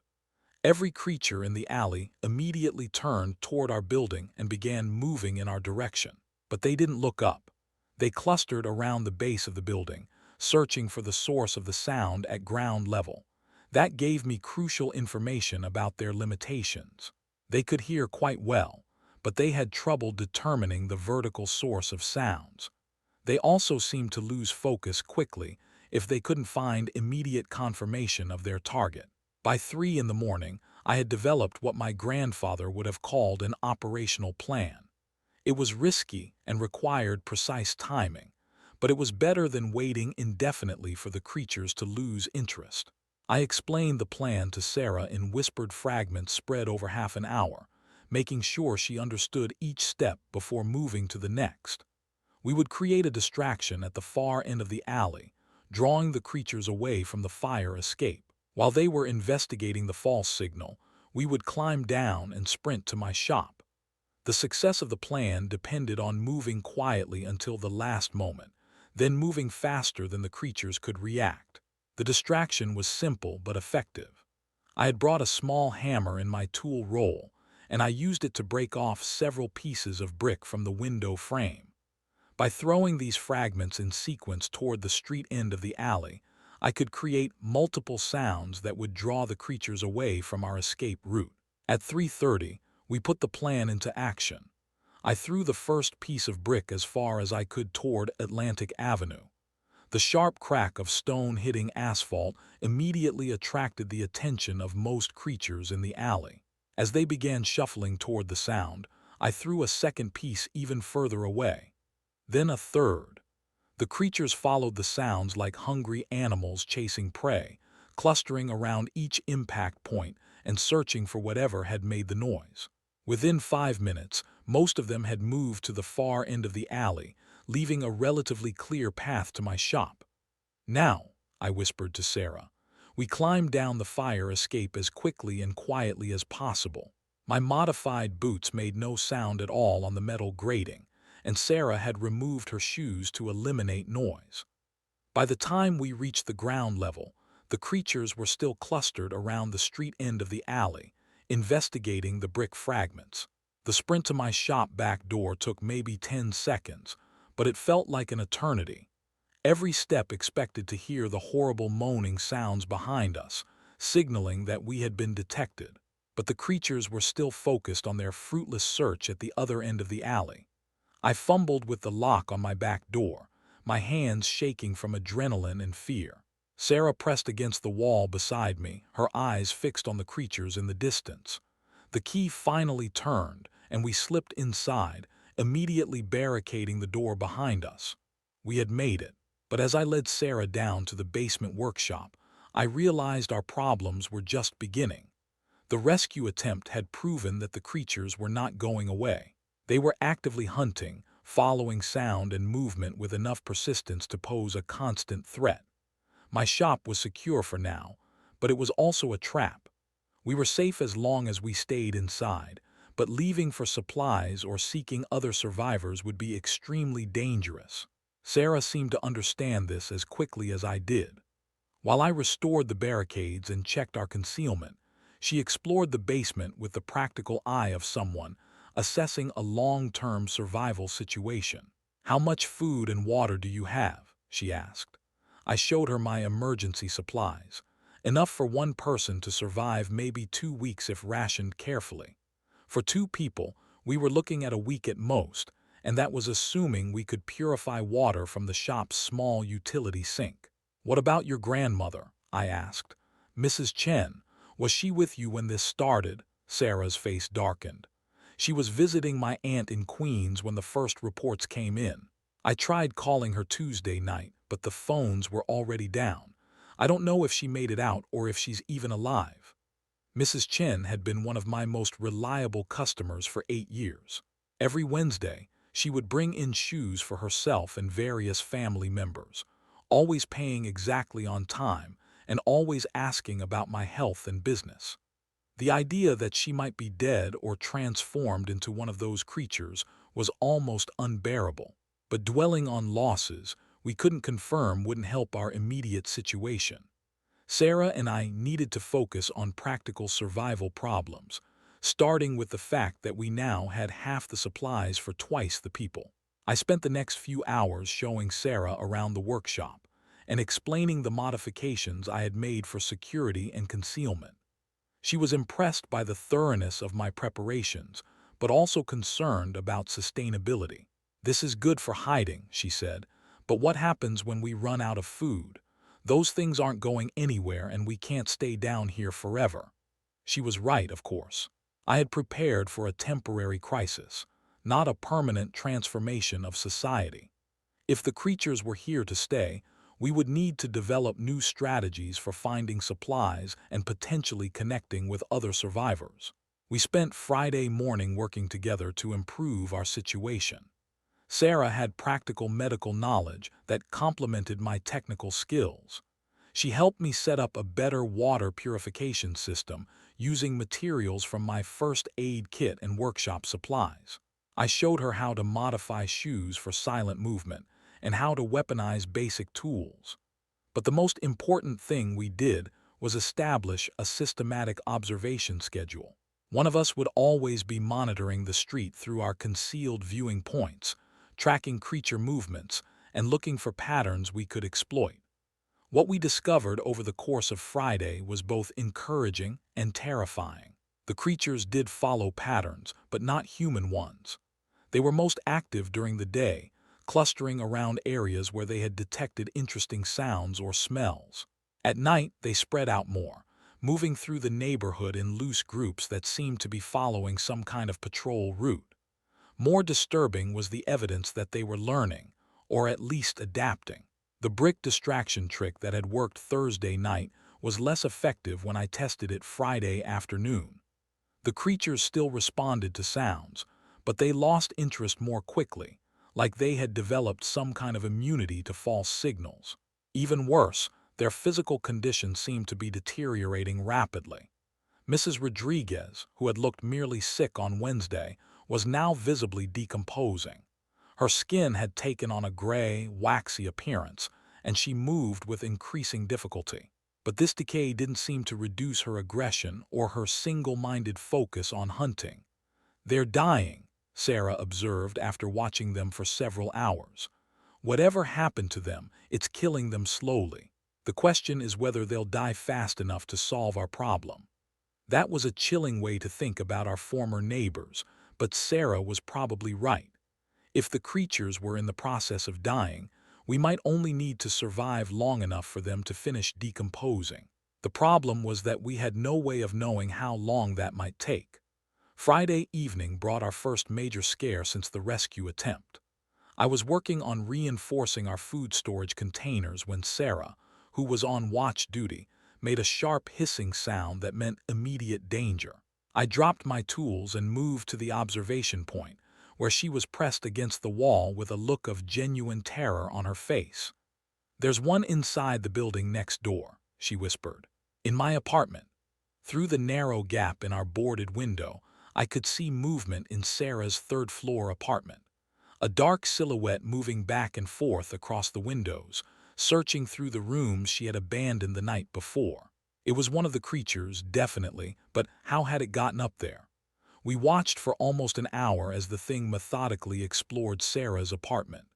Every creature in the alley immediately turned toward our building and began moving in our direction. But they didn't look up. They clustered around the base of the building, searching for the source of the sound at ground level. That gave me crucial information about their limitations. They could hear quite well, but they had trouble determining the vertical source of sounds. They also seemed to lose focus quickly if they couldn't find immediate confirmation of their target. By 3 in the morning, I had developed what my grandfather would have called an operational plan. It was risky and required precise timing, but it was better than waiting indefinitely for the creatures to lose interest. I explained the plan to Sarah in whispered fragments spread over half an hour, making sure she understood each step before moving to the next. We would create a distraction at the far end of the alley, drawing the creatures away from the fire escape. While they were investigating the false signal, we would climb down and sprint to my shop. The success of the plan depended on moving quietly until the last moment, then moving faster than the creatures could react. The distraction was simple but effective. I had brought a small hammer in my tool roll, and I used it to break off several pieces of brick from the window frame. By throwing these fragments in sequence toward the street end of the alley, I could create multiple sounds that would draw the creatures away from our escape route. At 3:30, we put the plan into action. I threw the first piece of brick as far as I could toward Atlantic Avenue. The sharp crack of stone hitting asphalt immediately attracted the attention of most creatures in the alley. As they began shuffling toward the sound, I threw a second piece even further away. Then a third. The creatures followed the sounds like hungry animals chasing prey, clustering around each impact point and searching for whatever had made the noise. Within 5 minutes, most of them had moved to the far end of the alley, leaving a relatively clear path to my shop. "Now," I whispered to Sarah, "we climbed down the fire escape as quickly and quietly as possible." My modified boots made no sound at all on the metal grating, and Sarah had removed her shoes to eliminate noise. By the time we reached the ground level, the creatures were still clustered around the street end of the alley, investigating the brick fragments. The sprint to my shop back door took maybe 10 seconds, but it felt like an eternity. Every step expected to hear the horrible moaning sounds behind us, signaling that we had been detected. But the creatures were still focused on their fruitless search at the other end of the alley. I fumbled with the lock on my back door, my hands shaking from adrenaline and fear. Sarah pressed against the wall beside me, her eyes fixed on the creatures in the distance. The key finally turned, and we slipped inside, immediately barricading the door behind us. We had made it, but as I led Sarah down to the basement workshop, I realized our problems were just beginning. The rescue attempt had proven that the creatures were not going away. They were actively hunting, following sound and movement with enough persistence to pose a constant threat. My shop was secure for now, but it was also a trap. We were safe as long as we stayed inside, but leaving for supplies or seeking other survivors would be extremely dangerous. Sarah seemed to understand this as quickly as I did. While I restored the barricades and checked our concealment, she explored the basement with the practical eye of someone assessing a long-term survival situation. "How much food and water do you have?" she asked. I showed her my emergency supplies, enough for one person to survive maybe 2 weeks if rationed carefully. For 2 people, we were looking at a week at most, and that was assuming we could purify water from the shop's small utility sink. "What about your grandmother?" I asked. "Mrs. Chen, was she with you when this started?" Sarah's face darkened. "She was visiting my aunt in Queens when the first reports came in." I tried calling her Tuesday night, but the phones were already down. I don't know if she made it out or if she's even alive. Mrs. Chen had been one of my most reliable customers for 8 years. Every Wednesday, she would bring in shoes for herself and various family members, always paying exactly on time and always asking about my health and business. The idea that she might be dead or transformed into one of those creatures was almost unbearable. But dwelling on losses we couldn't confirm wouldn't help our immediate situation. Sarah and I needed to focus on practical survival problems, starting with the fact that we now had half the supplies for twice the people. I spent the next few hours showing Sarah around the workshop and explaining the modifications I had made for security and concealment. She was impressed by the thoroughness of my preparations, but also concerned about sustainability. "This is good for hiding," she said, "but what happens when we run out of food? Those things aren't going anywhere and we can't stay down here forever." She was right, of course. I had prepared for a temporary crisis, not a permanent transformation of society. If the creatures were here to stay, we would need to develop new strategies for finding supplies and potentially connecting with other survivors. We spent Friday morning working together to improve our situation. Sarah had practical medical knowledge that complemented my technical skills. She helped me set up a better water purification system using materials from my first aid kit and workshop supplies. I showed her how to modify shoes for silent movement and how to weaponize basic tools. But the most important thing we did was establish a systematic observation schedule. One of us would always be monitoring the street through our concealed viewing points, tracking creature movements, and looking for patterns we could exploit. What we discovered over the course of Friday was both encouraging and terrifying. The creatures did follow patterns, but not human ones. They were most active during the day, clustering around areas where they had detected interesting sounds or smells. At night, they spread out more, moving through the neighborhood in loose groups that seemed to be following some kind of patrol route. More disturbing was the evidence that they were learning, or at least adapting. The brick distraction trick that had worked Thursday night was less effective when I tested it Friday afternoon. The creatures still responded to sounds, but they lost interest more quickly, like they had developed some kind of immunity to false signals. Even worse, their physical condition seemed to be deteriorating rapidly. Mrs. Rodriguez, who had looked merely sick on Wednesday, was now visibly decomposing. Her skin had taken on a gray, waxy appearance, and she moved with increasing difficulty. But this decay didn't seem to reduce her aggression or her single-minded focus on hunting. "They're dying," Sarah observed after watching them for several hours. "Whatever happened to them, it's killing them slowly. The question is whether they'll die fast enough to solve our problem." That was a chilling way to think about our former neighbors, but Sarah was probably right. If the creatures were in the process of dying, we might only need to survive long enough for them to finish decomposing. The problem was that we had no way of knowing how long that might take. Friday evening brought our first major scare since the rescue attempt. I was working on reinforcing our food storage containers when Sarah, who was on watch duty, made a sharp hissing sound that meant immediate danger. I dropped my tools and moved to the observation point, where she was pressed against the wall with a look of genuine terror on her face. "There's one inside the building next door," she whispered. "In my apartment." Through the narrow gap in our boarded window, I could see movement in Sarah's third-floor apartment. A dark silhouette moving back and forth across the windows, searching through the rooms she had abandoned the night before. It was one of the creatures, definitely, but how had it gotten up there? We watched for almost an hour as the thing methodically explored Sarah's apartment.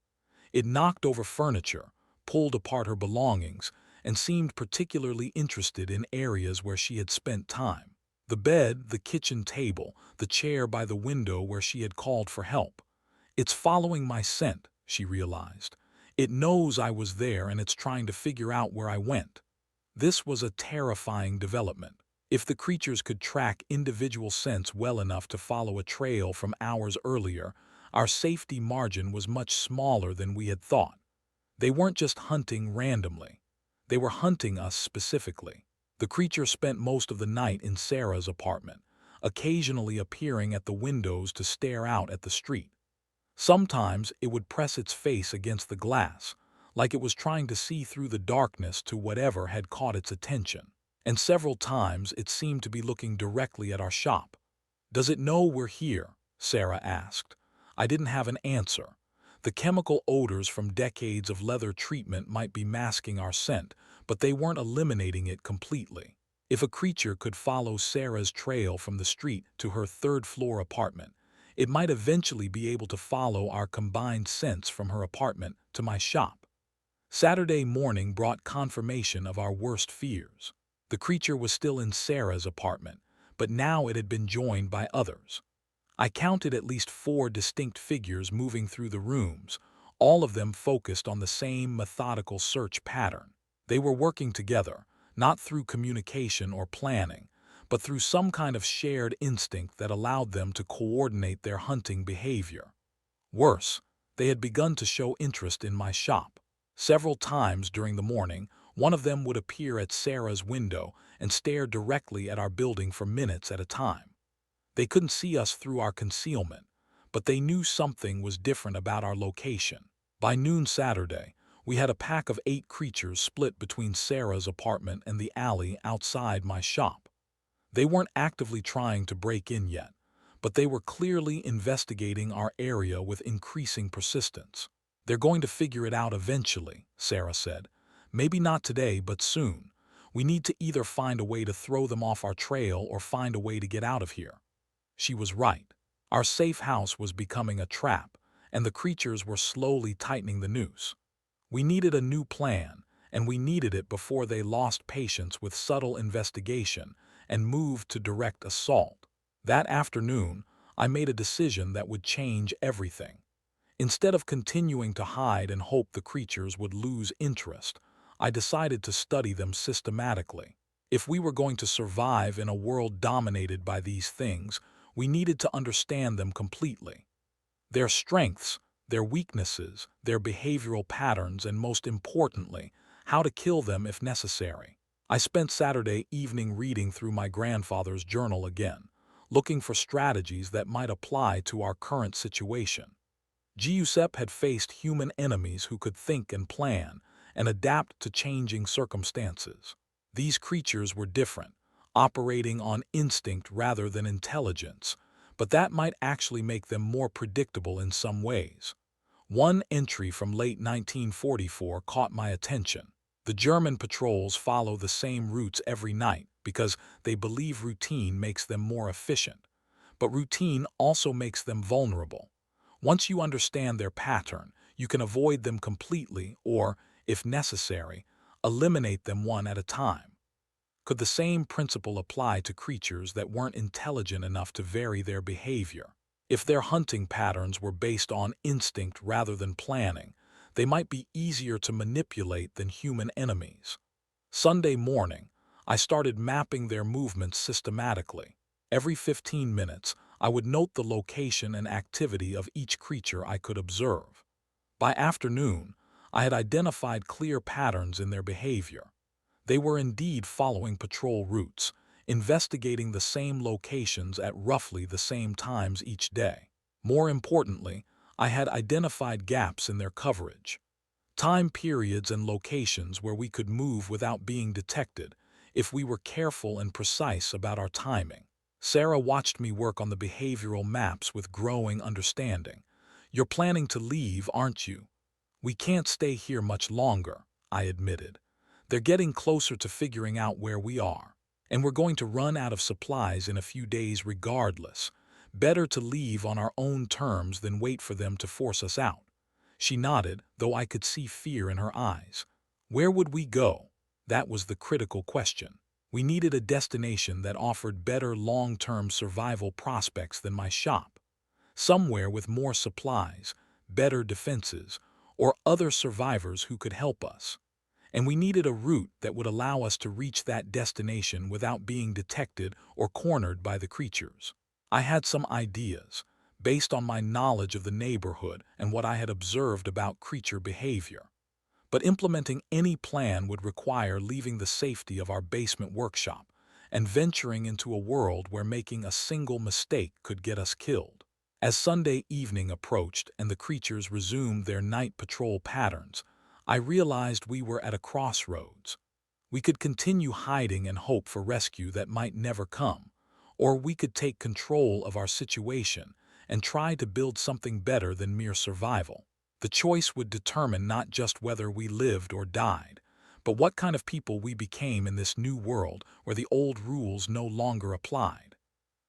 It knocked over furniture, pulled apart her belongings, and seemed particularly interested in areas where she had spent time. The bed, the kitchen table, the chair by the window where she had called for help. "It's following my scent," she realized. "It knows I was there and it's trying to figure out where I went." This was a terrifying development. If the creatures could track individual scents well enough to follow a trail from hours earlier, Our safety margin was much smaller than we had thought. They weren't just hunting randomly. They were hunting us specifically. The creature spent most of the night in Sarah's apartment, occasionally appearing at the windows to stare out at the street. Sometimes it would press its face against the glass, like it was trying to see through the darkness to whatever had caught its attention. And several times it seemed to be looking directly at our shop. "Does it know we're here?" Sarah asked. I didn't have an answer. The chemical odors from decades of leather treatment might be masking our scent, but they weren't eliminating it completely. If a creature could follow Sarah's trail from the street to her third-floor apartment, it might eventually be able to follow our combined scents from her apartment to my shop. Saturday morning brought confirmation of our worst fears. The creature was still in Sarah's apartment, but now it had been joined by others. I counted at least 4 distinct figures moving through the rooms, all of them focused on the same methodical search pattern. They were working together, not through communication or planning, but through some kind of shared instinct that allowed them to coordinate their hunting behavior. Worse, they had begun to show interest in my shop. Several times during the morning, one of them would appear at Sarah's window and stare directly at our building for minutes at a time. They couldn't see us through our concealment, but they knew something was different about our location. By noon Saturday, we had a pack of 8 creatures split between Sarah's apartment and the alley outside my shop. They weren't actively trying to break in yet, but they were clearly investigating our area with increasing persistence. "They're going to figure it out eventually," Sarah said. "Maybe not today, but soon. We need to either find a way to throw them off our trail or find a way to get out of here." She was right. Our safe house was becoming a trap, and the creatures were slowly tightening the noose. We needed a new plan, and we needed it before they lost patience with subtle investigation and moved to direct assault. That afternoon, I made a decision that would change everything. Instead of continuing to hide and hope the creatures would lose interest, I decided to study them systematically. If we were going to survive in a world dominated by these things, we needed to understand them completely. Their strengths, their weaknesses, their behavioral patterns, and most importantly, how to kill them if necessary. I spent Saturday evening reading through my grandfather's journal again, looking for strategies that might apply to our current situation. Giuseppe had faced human enemies who could think and plan and adapt to changing circumstances. These creatures were different, operating on instinct rather than intelligence, but that might actually make them more predictable in some ways. One entry from late 1944 caught my attention. The German patrols follow the same routes every night because they believe routine makes them more efficient. But routine also makes them vulnerable. Once you understand their pattern, you can avoid them completely or, if necessary, eliminate them one at a time. Could the same principle apply to creatures that weren't intelligent enough to vary their behavior? If their hunting patterns were based on instinct rather than planning, they might be easier to manipulate than human enemies. Sunday morning, I started mapping their movements systematically. Every 15 minutes, I would note the location and activity of each creature I could observe. By afternoon, I had identified clear patterns in their behavior. They were indeed following patrol routes, investigating the same locations at roughly the same times each day. More importantly, I had identified gaps in their coverage, time periods and locations where we could move without being detected if we were careful and precise about our timing. Sarah watched me work on the behavioral maps with growing understanding. "You're planning to leave, aren't you?" "We can't stay here much longer," I admitted. "They're getting closer to figuring out where we are, and we're going to run out of supplies in a few days regardless. Better to leave on our own terms than wait for them to force us out." She nodded, though I could see fear in her eyes. Where would we go? That was the critical question. We needed a destination that offered better long-term survival prospects than my shop. Somewhere with more supplies, better defenses, or other survivors who could help us. And we needed a route that would allow us to reach that destination without being detected or cornered by the creatures. I had some ideas: based on my knowledge of the neighborhood and what I had observed about creature behavior. But implementing any plan would require leaving the safety of our basement workshop and venturing into a world where making a single mistake could get us killed. As Sunday evening approached and the creatures resumed their night patrol patterns, I realized we were at a crossroads. We could continue hiding and hope for rescue that might never come, or we could take control of our situation and try to build something better than mere survival. The choice would determine not just whether we lived or died, but what kind of people we became in this new world where the old rules no longer applied.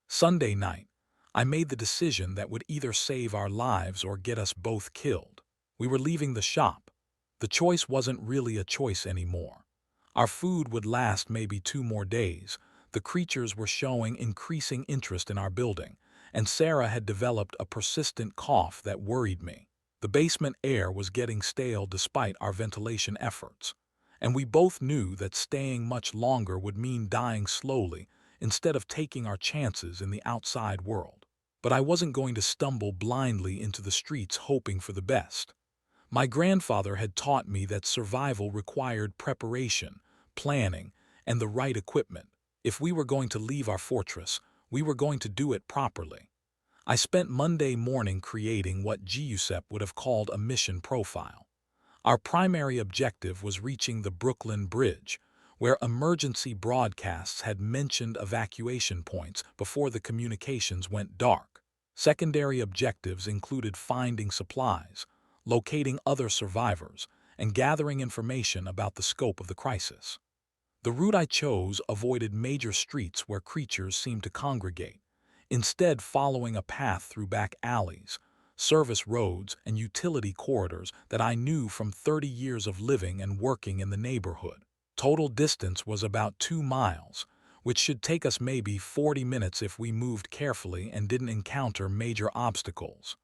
Sunday night, I made the decision that would either save our lives or get us both killed. We were leaving the shop. The choice wasn't really a choice anymore. Our food would last maybe 2 more days. The creatures were showing increasing interest in our building, and Sarah had developed a persistent cough that worried me. The basement air was getting stale despite our ventilation efforts, and we both knew that staying much longer would mean dying slowly instead of taking our chances in the outside world. But I wasn't going to stumble blindly into the streets hoping for the best. My grandfather had taught me that survival required preparation, planning, and the right equipment. If we were going to leave our fortress, we were going to do it properly. I spent Monday morning creating what Giuseppe would have called a mission profile. Our primary objective was reaching the Brooklyn Bridge, where emergency broadcasts had mentioned evacuation points before the communications went dark. Secondary objectives included finding supplies, locating other survivors, and gathering information about the scope of the crisis. The route I chose avoided major streets where creatures seemed to congregate, instead following a path through back alleys, service roads, and utility corridors that I knew from 30 years of living and working in the neighborhood. Total distance was about 2 miles, which should take us maybe 40 minutes if we moved carefully and didn't encounter major obstacles.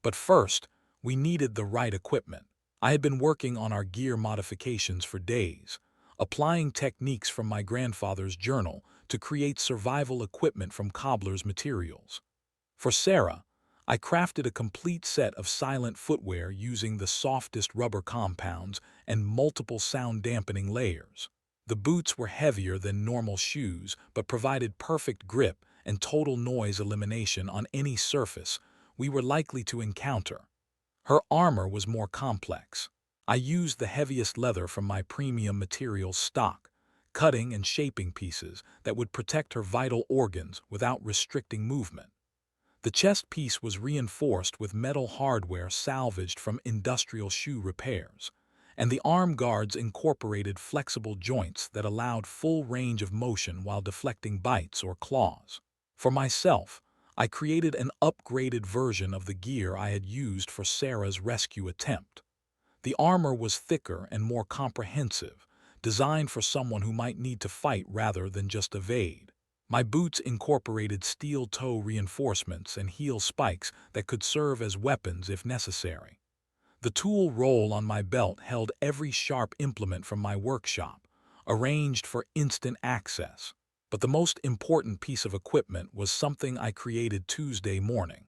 But first, we needed the right equipment. I had been working on our gear modifications for days, applying techniques from my grandfather's journal to create survival equipment from Cobbler's materials. For Sarah, I crafted a complete set of silent footwear using the softest rubber compounds and multiple sound-dampening layers. The boots were heavier than normal shoes but provided perfect grip and total noise elimination on any surface we were likely to encounter. Her armor was more complex. I used the heaviest leather from my premium materials stock, cutting and shaping pieces that would protect her vital organs without restricting movement. The chest piece was reinforced with metal hardware salvaged from industrial shoe repairs, and the arm guards incorporated flexible joints that allowed full range of motion while deflecting bites or claws. For myself, I created an upgraded version of the gear I had used for Sarah's rescue attempt. The armor was thicker and more comprehensive, designed for someone who might need to fight rather than just evade. My boots incorporated steel toe reinforcements and heel spikes that could serve as weapons if necessary. The tool roll on my belt held every sharp implement from my workshop, arranged for instant access. But the most important piece of equipment was something I created Tuesday morning,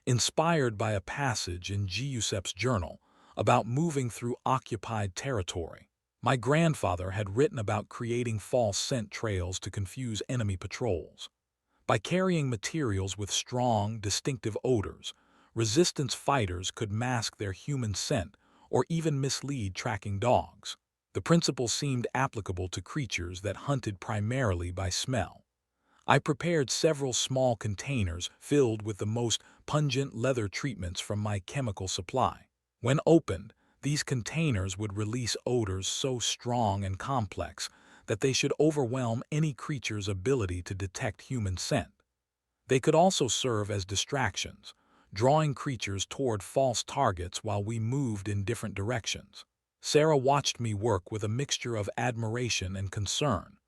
inspired by a passage in Giuseppe's journal about moving through occupied territory. My grandfather had written about creating false scent trails to confuse enemy patrols. By carrying materials with strong, distinctive odors, resistance fighters could mask their human scent or even mislead tracking dogs. The principle seemed applicable to creatures that hunted primarily by smell. I prepared several small containers filled with the most pungent leather treatments from my chemical supply. When opened, these containers would release odors so strong and complex that they should overwhelm any creature's ability to detect human scent. They could also serve as distractions, drawing creatures toward false targets while we moved in different directions. Sarah watched me work with a mixture of admiration and concern.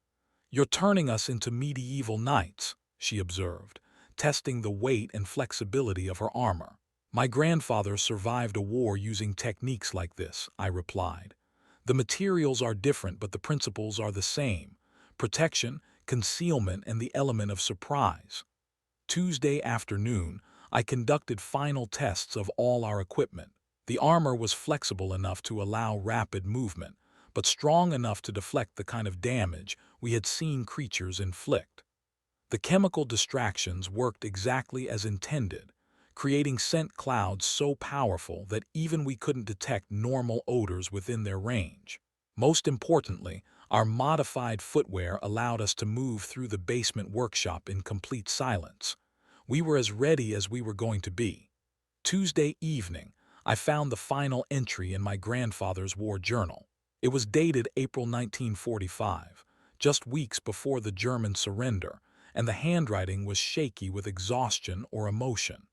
"You're turning us into medieval knights," she observed, testing the weight and flexibility of her armor. "My grandfather survived a war using techniques like this," I replied. "The materials are different, but the principles are the same: protection, concealment, and the element of surprise." Tuesday afternoon, I conducted final tests of all our equipment. The armor was flexible enough to allow rapid movement, but strong enough to deflect the kind of damage we had seen creatures inflict. The chemical distractions worked exactly as intended, creating scent clouds so powerful that even we couldn't detect normal odors within their range. Most importantly, our modified footwear allowed us to move through the basement workshop in complete silence. We were as ready as we were going to be. Tuesday evening, I found the final entry in my grandfather's war journal. It was dated April 1945, just weeks before the German surrender, and the handwriting was shaky with exhaustion or emotion.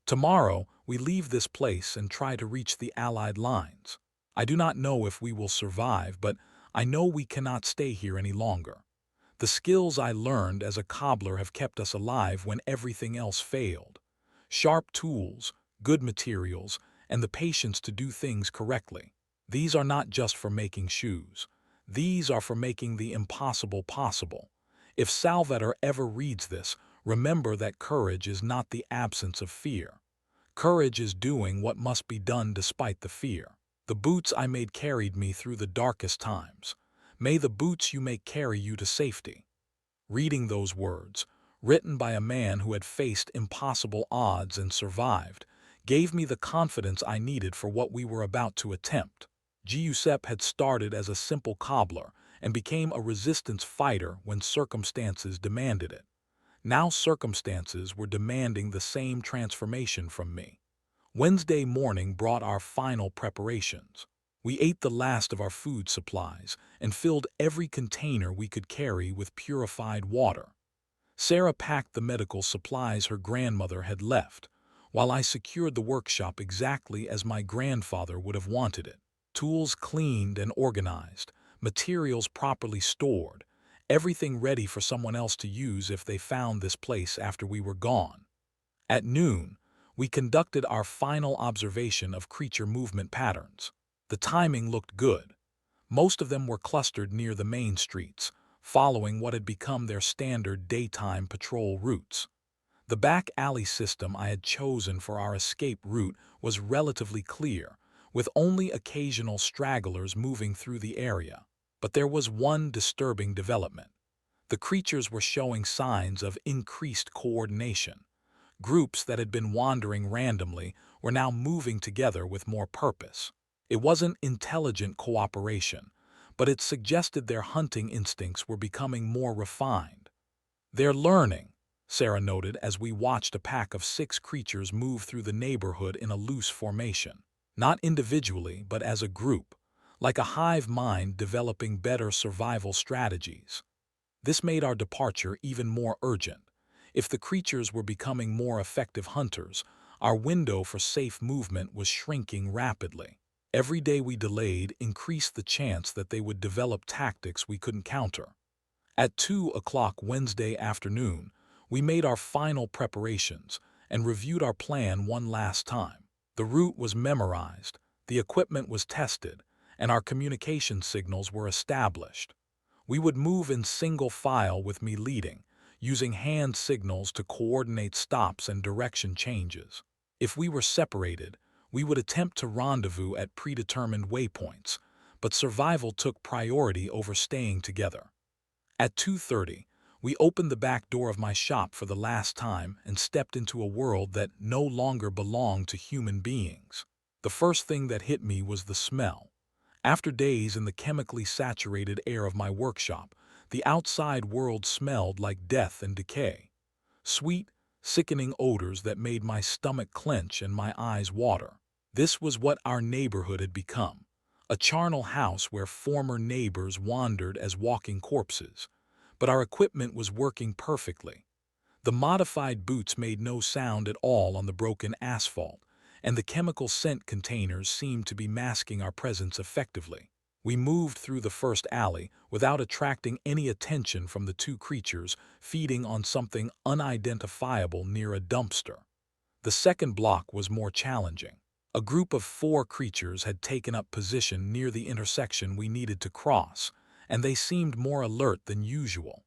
Tomorrow, we leave this place and try to reach the Allied lines. I do not know if we will survive, but I know we cannot stay here any longer. The skills I learned as a cobbler have kept us alive when everything else failed. Sharp tools, good materials, and the patience to do things correctly. These are not just for making shoes. These are for making the impossible possible. If Salvador ever reads this, remember that courage is not the absence of fear. Courage is doing what must be done despite the fear. The boots I made carried me through the darkest times. May the boots you make carry you to safety. Reading those words, written by a man who had faced impossible odds and survived, gave me the confidence I needed for what we were about to attempt. Giuseppe had started as a simple cobbler and became a resistance fighter when circumstances demanded it. Now circumstances were demanding the same transformation from me. Wednesday morning brought our final preparations. We ate the last of our food supplies and filled every container we could carry with purified water. Sarah packed the medical supplies her grandmother had left, while I secured the workshop exactly as my grandfather would have wanted it. Tools cleaned and organized, materials properly stored, everything ready for someone else to use if they found this place after we were gone. At noon, we conducted our final observation of creature movement patterns. The timing looked good. Most of them were clustered near the main streets, following what had become their standard daytime patrol routes. The back alley system I had chosen for our escape route was relatively clear, with only occasional stragglers moving through the area. But there was one disturbing development. The creatures were showing signs of increased coordination. Groups that had been wandering randomly were now moving together with more purpose. It wasn't intelligent cooperation, but it suggested their hunting instincts were becoming more refined. "They're learning," Sarah noted as we watched a pack of 6 creatures move through the neighborhood in a loose formation. Not individually, but as a group, like a hive mind developing better survival strategies. This made our departure even more urgent. If the creatures were becoming more effective hunters, our window for safe movement was shrinking rapidly. Every day we delayed increased the chance that they would develop tactics we couldn't counter. At 2 o'clock Wednesday afternoon, we made our final preparations and reviewed our plan one last time. The route was memorized, the equipment was tested, and our communication signals were established. We would move in single file with me leading, using hand signals to coordinate stops and direction changes. If we were separated, we would attempt to rendezvous at predetermined waypoints, but survival took priority over staying together. At 2:30, we opened the back door of my shop for the last time and stepped into a world that no longer belonged to human beings. The first thing that hit me was the smell. After days in the chemically saturated air of my workshop, the outside world smelled like death and decay. Sweet, sickening odors that made my stomach clench and my eyes water. This was what our neighborhood had become. A charnel house where former neighbors wandered as walking corpses. But our equipment was working perfectly. The modified boots made no sound at all on the broken asphalt, and the chemical scent containers seemed to be masking our presence effectively. We moved through the first alley without attracting any attention from the 2 creatures feeding on something unidentifiable near a dumpster. The second block was more challenging. A group of 4 creatures had taken up position near the intersection we needed to cross, and they seemed more alert than usual.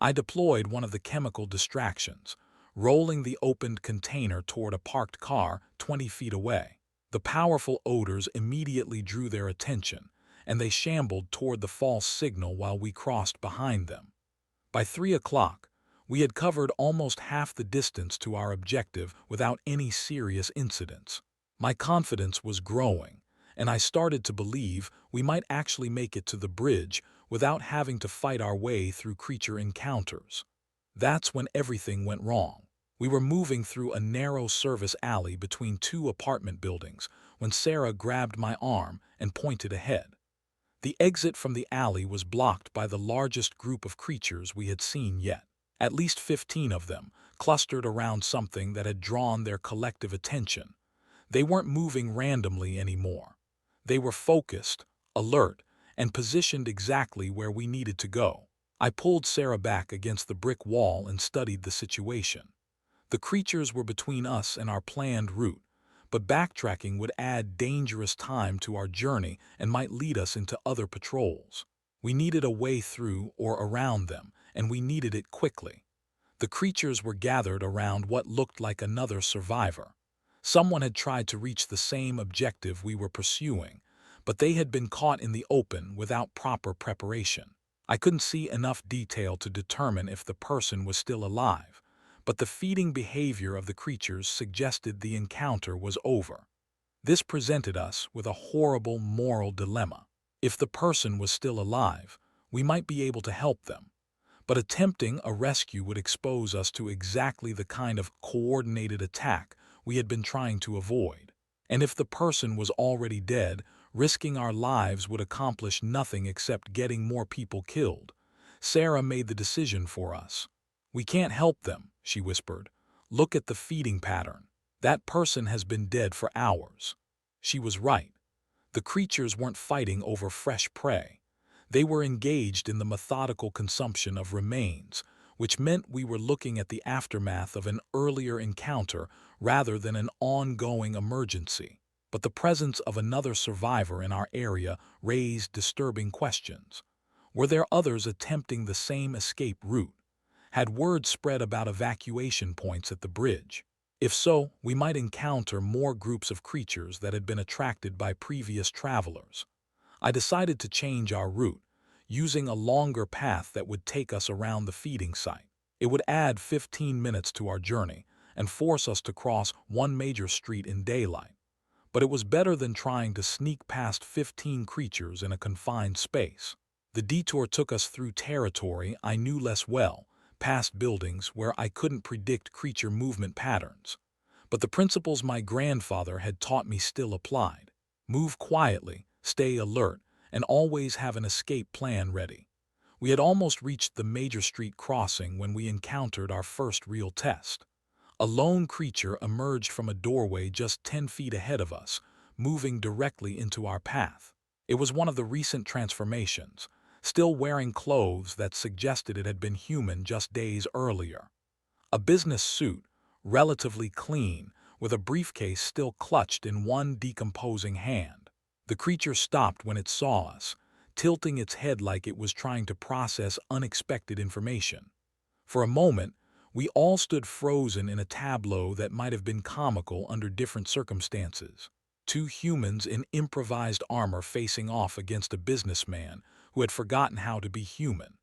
I deployed one of the chemical distractions, rolling the opened container toward a parked car 20 feet away. The powerful odors immediately drew their attention, and they shambled toward the false signal while we crossed behind them. By 3 o'clock, we had covered almost half the distance to our objective without any serious incidents. My confidence was growing, and I started to believe we might actually make it to the bridge without having to fight our way through creature encounters. That's when everything went wrong. We were moving through a narrow service alley between two apartment buildings when Sarah grabbed my arm and pointed ahead. The exit from the alley was blocked by the largest group of creatures we had seen yet. At least 15 of them, clustered around something that had drawn their collective attention. They weren't moving randomly anymore. They were focused, alert, and positioned exactly where we needed to go. I pulled Sarah back against the brick wall and studied the situation. The creatures were between us and our planned route, but backtracking would add dangerous time to our journey and might lead us into other patrols. We needed a way through or around them, and we needed it quickly. The creatures were gathered around what looked like another survivor. Someone had tried to reach the same objective we were pursuing, but they had been caught in the open without proper preparation. I couldn't see enough detail to determine if the person was still alive, but the feeding behavior of the creatures suggested the encounter was over. This presented us with a horrible moral dilemma. If the person was still alive, we might be able to help them, but attempting a rescue would expose us to exactly the kind of coordinated attack we had been trying to avoid. And if the person was already dead, risking our lives would accomplish nothing except getting more people killed. Sarah made the decision for us. "We can't help them," she whispered. "Look at the feeding pattern. That person has been dead for hours." She was right. The creatures weren't fighting over fresh prey. They were engaged in the methodical consumption of remains, which meant we were looking at the aftermath of an earlier encounter rather than an ongoing emergency. But the presence of another survivor in our area raised disturbing questions. Were there others attempting the same escape route? Had word spread about evacuation points at the bridge? If so, we might encounter more groups of creatures that had been attracted by previous travelers. I decided to change our route, using a longer path that would take us around the feeding site. It would add 15 minutes to our journey and force us to cross one major street in daylight. But it was better than trying to sneak past 15 creatures in a confined space. The detour took us through territory I knew less well, past buildings where I couldn't predict creature movement patterns. But the principles my grandfather had taught me still applied. Move quietly, stay alert, and always have an escape plan ready. We had almost reached the major street crossing when we encountered our first real test. A lone creature emerged from a doorway just 10 feet ahead of us, moving directly into our path. It was one of the recent transformations, still wearing clothes that suggested it had been human just days earlier. A business suit, relatively clean, with a briefcase still clutched in one decomposing hand. The creature stopped when it saw us, tilting its head like it was trying to process unexpected information. For a moment, we all stood frozen in a tableau that might have been comical under different circumstances. Two humans in improvised armor facing off against a businessman who had forgotten how to be human.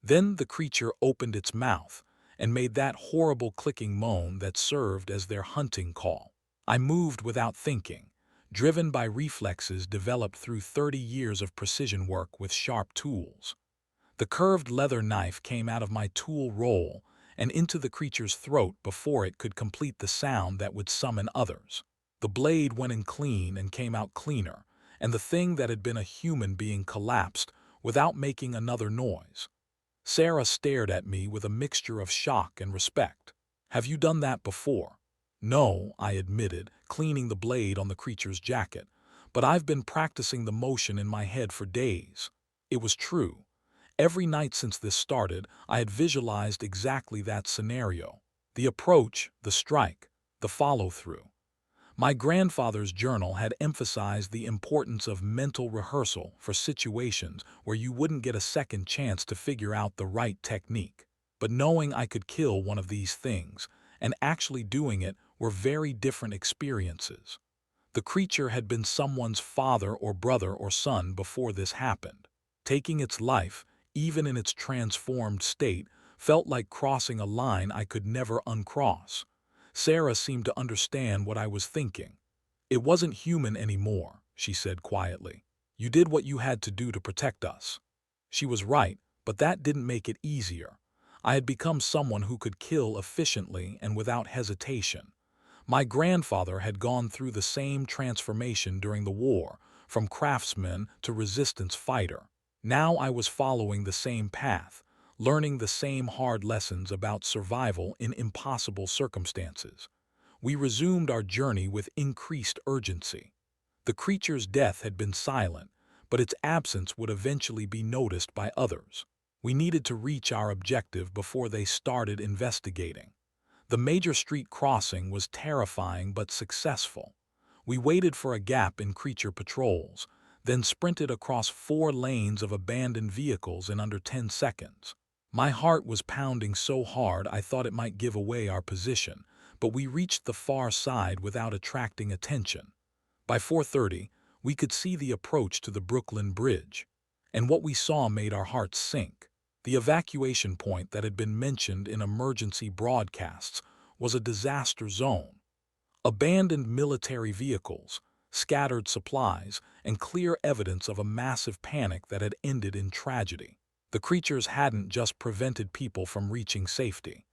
Then the creature opened its mouth and made that horrible clicking moan that served as their hunting call. I moved without thinking, driven by reflexes developed through 30 years of precision work with sharp tools. The curved leather knife came out of my tool roll and into the creature's throat before it could complete the sound that would summon others. The blade went in clean and came out cleaner, and the thing that had been a human being collapsed without making another noise. Sarah stared at me with a mixture of shock and respect. "Have you done that before?" "No," I admitted, cleaning the blade on the creature's jacket, "but I've been practicing the motion in my head for days." It was true. Every night since this started, I had visualized exactly that scenario. The approach, the strike, the follow-through. My grandfather's journal had emphasized the importance of mental rehearsal for situations where you wouldn't get a second chance to figure out the right technique. But knowing I could kill one of these things, and actually doing it were very different experiences. The creature had been someone's father or brother or son before this happened. Taking its life, even in its transformed state, felt like crossing a line I could never uncross. Sarah seemed to understand what I was thinking. "It wasn't human anymore," she said quietly. "You did what you had to do to protect us." She was right, but that didn't make it easier. I had become someone who could kill efficiently and without hesitation. My grandfather had gone through the same transformation during the war, from craftsman to resistance fighter. Now I was following the same path, learning the same hard lessons about survival in impossible circumstances. We resumed our journey with increased urgency. The creature's death had been silent, but its absence would eventually be noticed by others. We needed to reach our objective before they started investigating. The major street crossing was terrifying but successful. We waited for a gap in creature patrols, then sprinted across 4 lanes of abandoned vehicles in under 10 seconds. My heart was pounding so hard I thought it might give away our position, but we reached the far side without attracting attention. By 4:30, we could see the approach to the Brooklyn Bridge, and what we saw made our hearts sink. The evacuation point that had been mentioned in emergency broadcasts was a disaster zone. Abandoned military vehicles, scattered supplies, and clear evidence of a massive panic that had ended in tragedy. The creatures hadn't just prevented people from reaching safety.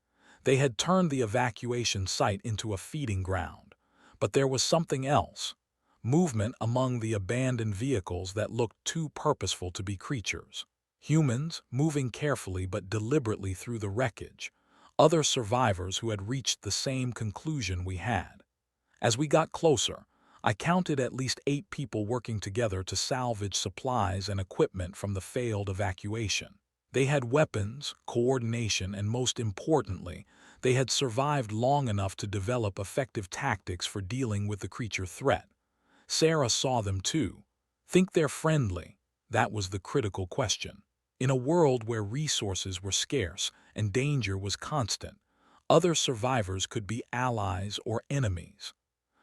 They had turned the evacuation site into a feeding ground. But there was something else. Movement among the abandoned vehicles that looked too purposeful to be creatures. Humans moving carefully but deliberately through the wreckage. Other survivors who had reached the same conclusion we had. As we got closer, I counted at least 8 people working together to salvage supplies and equipment from the failed evacuation. They had weapons, coordination, and most importantly, they had survived long enough to develop effective tactics for dealing with the creature threat. Sarah saw them too. "Think they're friendly?" That was the critical question. In a world where resources were scarce and danger was constant, other survivors could be allies or enemies.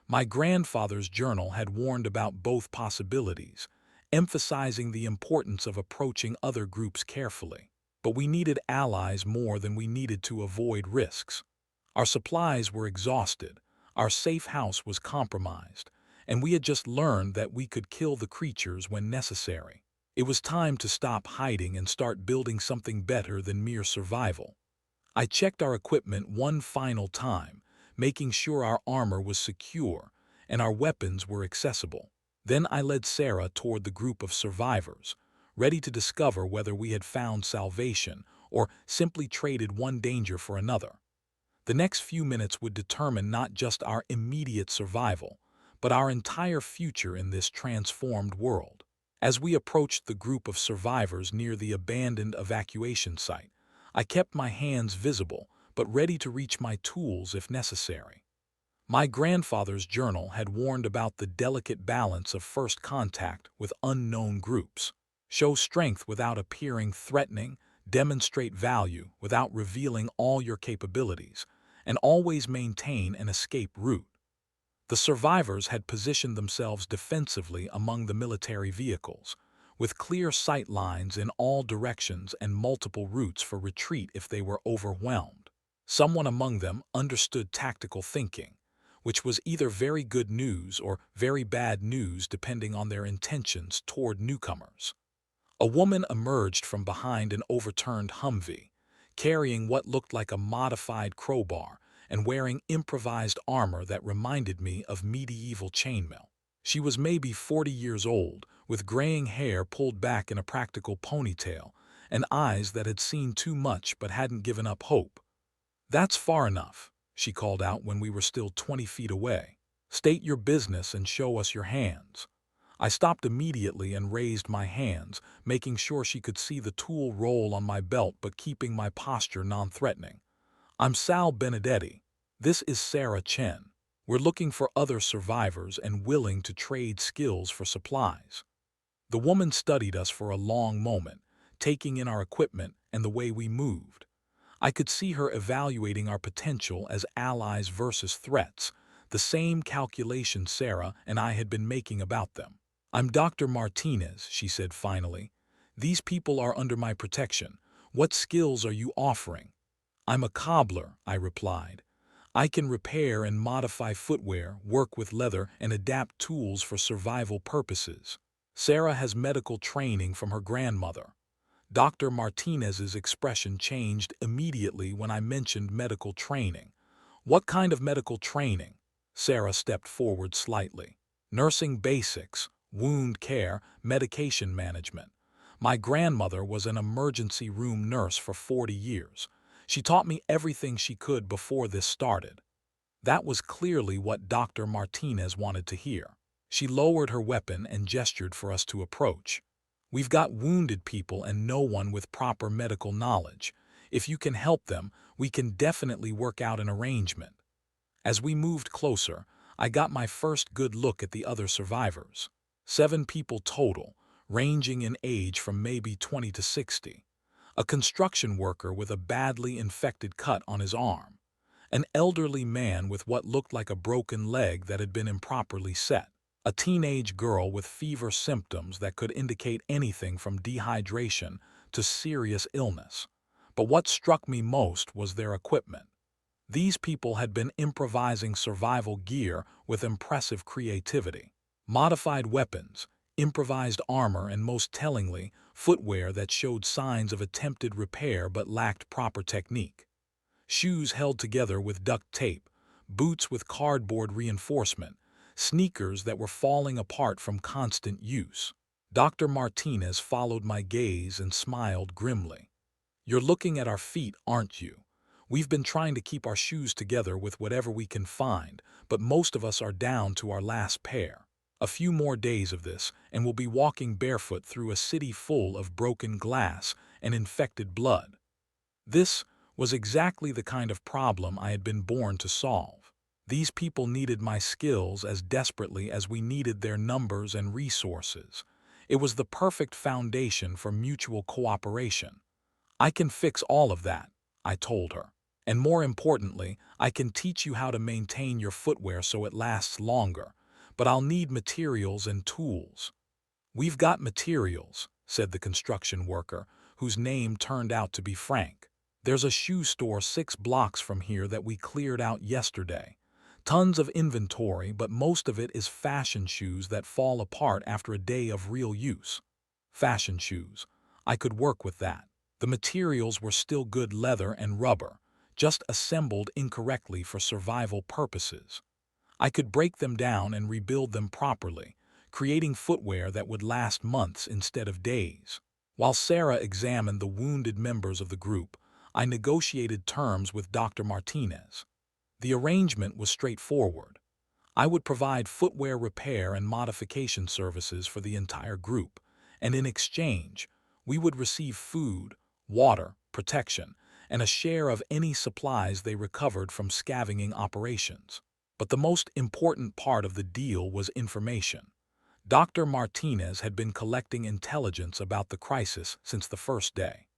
My grandfather's journal had warned about both possibilities, emphasizing the importance of approaching other groups carefully. But we needed allies more than we needed to avoid risks. Our supplies were exhausted, our safe house was compromised, and we had just learned that we could kill the creatures when necessary. It was time to stop hiding and start building something better than mere survival. I checked our equipment one final time, making sure our armor was secure and our weapons were accessible. Then I led Sarah toward the group of survivors, ready to discover whether we had found salvation or simply traded one danger for another. The next few minutes would determine not just our immediate survival, but our entire future in this transformed world. As we approached the group of survivors near the abandoned evacuation site, I kept my hands visible, but ready to reach my tools if necessary. My grandfather's journal had warned about the delicate balance of first contact with unknown groups. Show strength without appearing threatening, demonstrate value without revealing all your capabilities, and always maintain an escape route. The survivors had positioned themselves defensively among the military vehicles, with clear sight lines in all directions and multiple routes for retreat if they were overwhelmed. Someone among them understood tactical thinking, which was either very good news or very bad news depending on their intentions toward newcomers. A woman emerged from behind an overturned Humvee, carrying what looked like a modified crowbar and wearing improvised armor that reminded me of medieval chainmail. She was maybe 40 years old, with graying hair pulled back in a practical ponytail, and eyes that had seen too much but hadn't given up hope. "That's far enough," she called out when we were still 20 feet away. "State your business and show us your hands." I stopped immediately and raised my hands, making sure she could see the tool roll on my belt but keeping my posture non-threatening. "I'm Sal Benedetti. This is Sarah Chen. We're looking for other survivors and willing to trade skills for supplies." The woman studied us for a long moment, taking in our equipment and the way we moved. I could see her evaluating our potential as allies versus threats, the same calculation Sarah and I had been making about them. "I'm Dr. Martinez," she said finally. "These people are under my protection. What skills are you offering?" "I'm a cobbler," I replied. "I can repair and modify footwear, work with leather, and adapt tools for survival purposes. Sarah has medical training from her grandmother." Dr. Martinez's expression changed immediately when I mentioned medical training. "What kind of medical training?" Sarah stepped forward slightly. "Nursing basics, wound care, medication management. My grandmother was an emergency room nurse for 40 years. She taught me everything she could before this started." That was clearly what Dr. Martinez wanted to hear. She lowered her weapon and gestured for us to approach. "We've got wounded people and no one with proper medical knowledge. If you can help them, we can definitely work out an arrangement." As we moved closer, I got my first good look at the other survivors. 7 people total, ranging in age from maybe 20 to 60. A construction worker with a badly infected cut on his arm. An elderly man with what looked like a broken leg that had been improperly set. A teenage girl with fever symptoms that could indicate anything from dehydration to serious illness. But what struck me most was their equipment. These people had been improvising survival gear with impressive creativity. Modified weapons, improvised armor, and most tellingly, footwear that showed signs of attempted repair but lacked proper technique. Shoes held together with duct tape, boots with cardboard reinforcement, sneakers that were falling apart from constant use. Dr. Martinez followed my gaze and smiled grimly. "You're looking at our feet, aren't you? We've been trying to keep our shoes together with whatever we can find, but most of us are down to our last pair. A few more days of this, and we'll be walking barefoot through a city full of broken glass and infected blood." This was exactly the kind of problem I had been born to solve. These people needed my skills as desperately as we needed their numbers and resources. It was the perfect foundation for mutual cooperation. "I can fix all of that," I told her. "And more importantly, I can teach you how to maintain your footwear so it lasts longer. But I'll need materials and tools." "We've got materials," said the construction worker, whose name turned out to be Frank. "There's a shoe store 6 blocks from here that we cleared out yesterday. Tons of inventory, but most of it is fashion shoes that fall apart after a day of real use." Fashion shoes. I could work with that. The materials were still good leather and rubber, just assembled incorrectly for survival purposes. I could break them down and rebuild them properly, creating footwear that would last months instead of days. While Sarah examined the wounded members of the group, I negotiated terms with Dr. Martinez. The arrangement was straightforward. I would provide footwear repair and modification services for the entire group, and in exchange, we would receive food, water, protection, and a share of any supplies they recovered from scavenging operations. But the most important part of the deal was information. Dr. Martinez had been collecting intelligence about the crisis since the first day.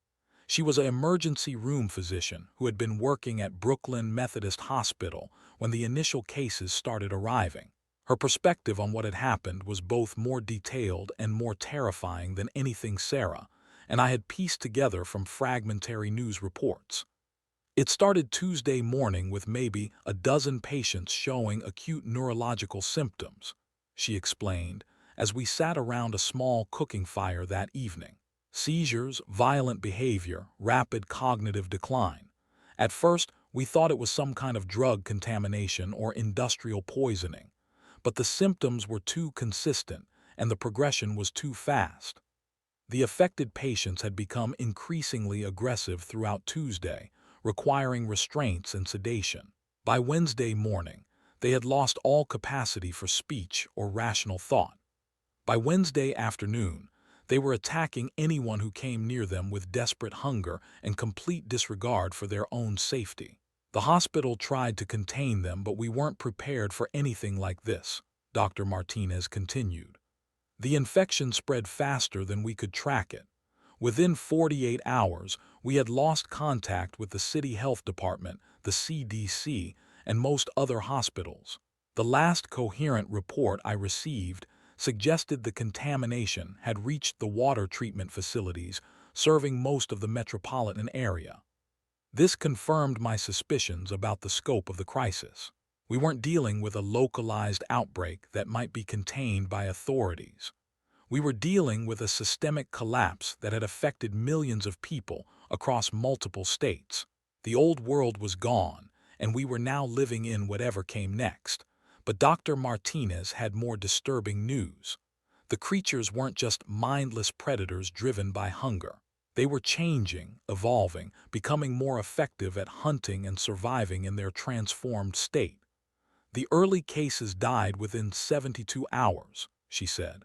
She was an emergency room physician who had been working at Brooklyn Methodist Hospital when the initial cases started arriving. Her perspective on what had happened was both more detailed and more terrifying than anything Sarah and I had pieced together from fragmentary news reports. "It started Tuesday morning with maybe a dozen patients showing acute neurological symptoms," she explained, as we sat around a small cooking fire that evening. "Seizures, violent behavior, rapid cognitive decline. At first, we thought it was some kind of drug contamination or industrial poisoning, but the symptoms were too consistent and the progression was too fast. The affected patients had become increasingly aggressive throughout Tuesday, requiring restraints and sedation. By Wednesday morning, they had lost all capacity for speech or rational thought. By Wednesday afternoon, they were attacking anyone who came near them with desperate hunger and complete disregard for their own safety. The hospital tried to contain them, but we weren't prepared for anything like this," Dr. Martinez continued. "The infection spread faster than we could track it. Within 48 hours, We had lost contact with the city health department, the CDC, and most other hospitals. The last coherent report I received suggested the contamination had reached the water treatment facilities serving most of the metropolitan area. This confirmed my suspicions about the scope of the crisis. We weren't dealing with a localized outbreak that might be contained by authorities. We were dealing with a systemic collapse that had affected millions of people across multiple states. The old world was gone, and we were now living in whatever came next. But Dr. Martinez had more disturbing news. The creatures weren't just mindless predators driven by hunger. They were changing, evolving, becoming more effective at hunting and surviving in their transformed state. The early cases died within 72 hours, she said.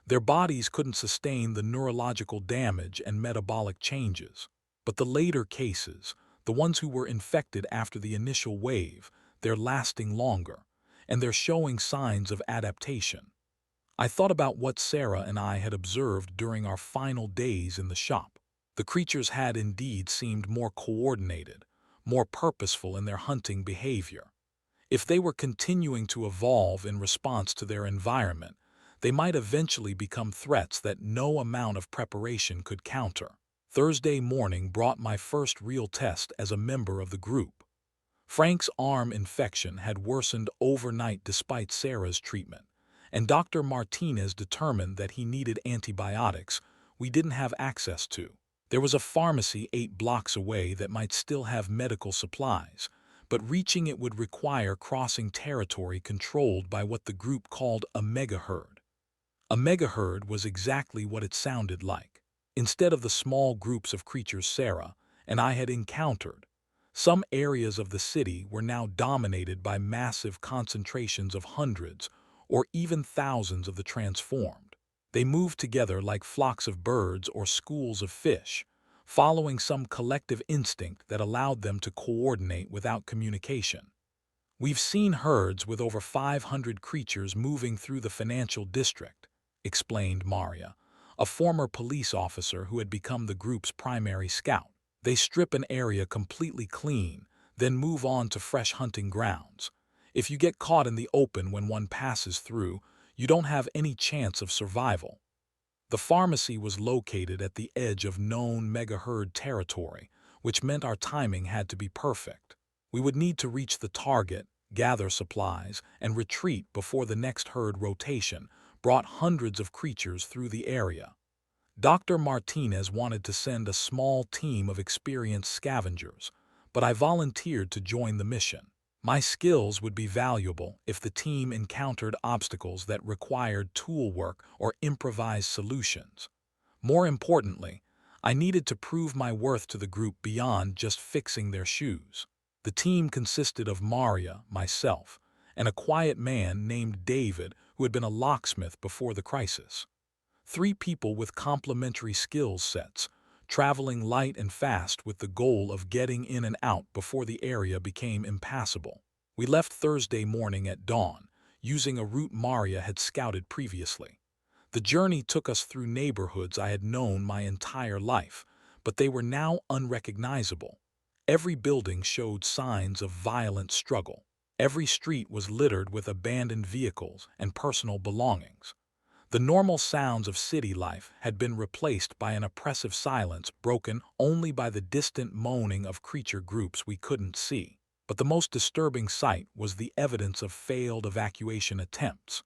Their bodies couldn't sustain the neurological damage and metabolic changes. But the later cases, the ones who were infected after the initial wave, they're lasting longer, and they're showing signs of adaptation. I thought about what Sarah and I had observed during our final days in the shop. The creatures had indeed seemed more coordinated, more purposeful in their hunting behavior. If they were continuing to evolve in response to their environment, they might eventually become threats that no amount of preparation could counter. Thursday morning brought my first real test as a member of the group. Frank's arm infection had worsened overnight despite Sarah's treatment, and Dr. Martinez determined that he needed antibiotics we didn't have access to. There was a pharmacy 8 blocks away that might still have medical supplies, but reaching it would require crossing territory controlled by what the group called a megaherd. A megaherd was exactly what it sounded like. Instead of the small groups of creatures Sarah and I had encountered, some areas of the city were now dominated by massive concentrations of hundreds or even thousands of the transformed. They moved together like flocks of birds or schools of fish, following some collective instinct that allowed them to coordinate without communication. We've seen herds with over 500 creatures moving through the financial district, explained Maria, a former police officer who had become the group's primary scout. They strip an area completely clean, then move on to fresh hunting grounds. If you get caught in the open when one passes through, you don't have any chance of survival. The pharmacy was located at the edge of known megaherd territory, which meant our timing had to be perfect. We would need to reach the target, gather supplies, and retreat before the next herd rotation brought hundreds of creatures through the area. Dr. Martinez wanted to send a small team of experienced scavengers, but I volunteered to join the mission. My skills would be valuable if the team encountered obstacles that required tool work or improvised solutions. More importantly, I needed to prove my worth to the group beyond just fixing their shoes. The team consisted of Maria, myself, and a quiet man named David who had been a locksmith before the crisis. 3 people with complementary skills sets, traveling light and fast with the goal of getting in and out before the area became impassable. We left Thursday morning at dawn, using a route Maria had scouted previously. The journey took us through neighborhoods I had known my entire life, but they were now unrecognizable. Every building showed signs of violent struggle. Every street was littered with abandoned vehicles and personal belongings. The normal sounds of city life had been replaced by an oppressive silence broken only by the distant moaning of creature groups we couldn't see. But the most disturbing sight was the evidence of failed evacuation attempts.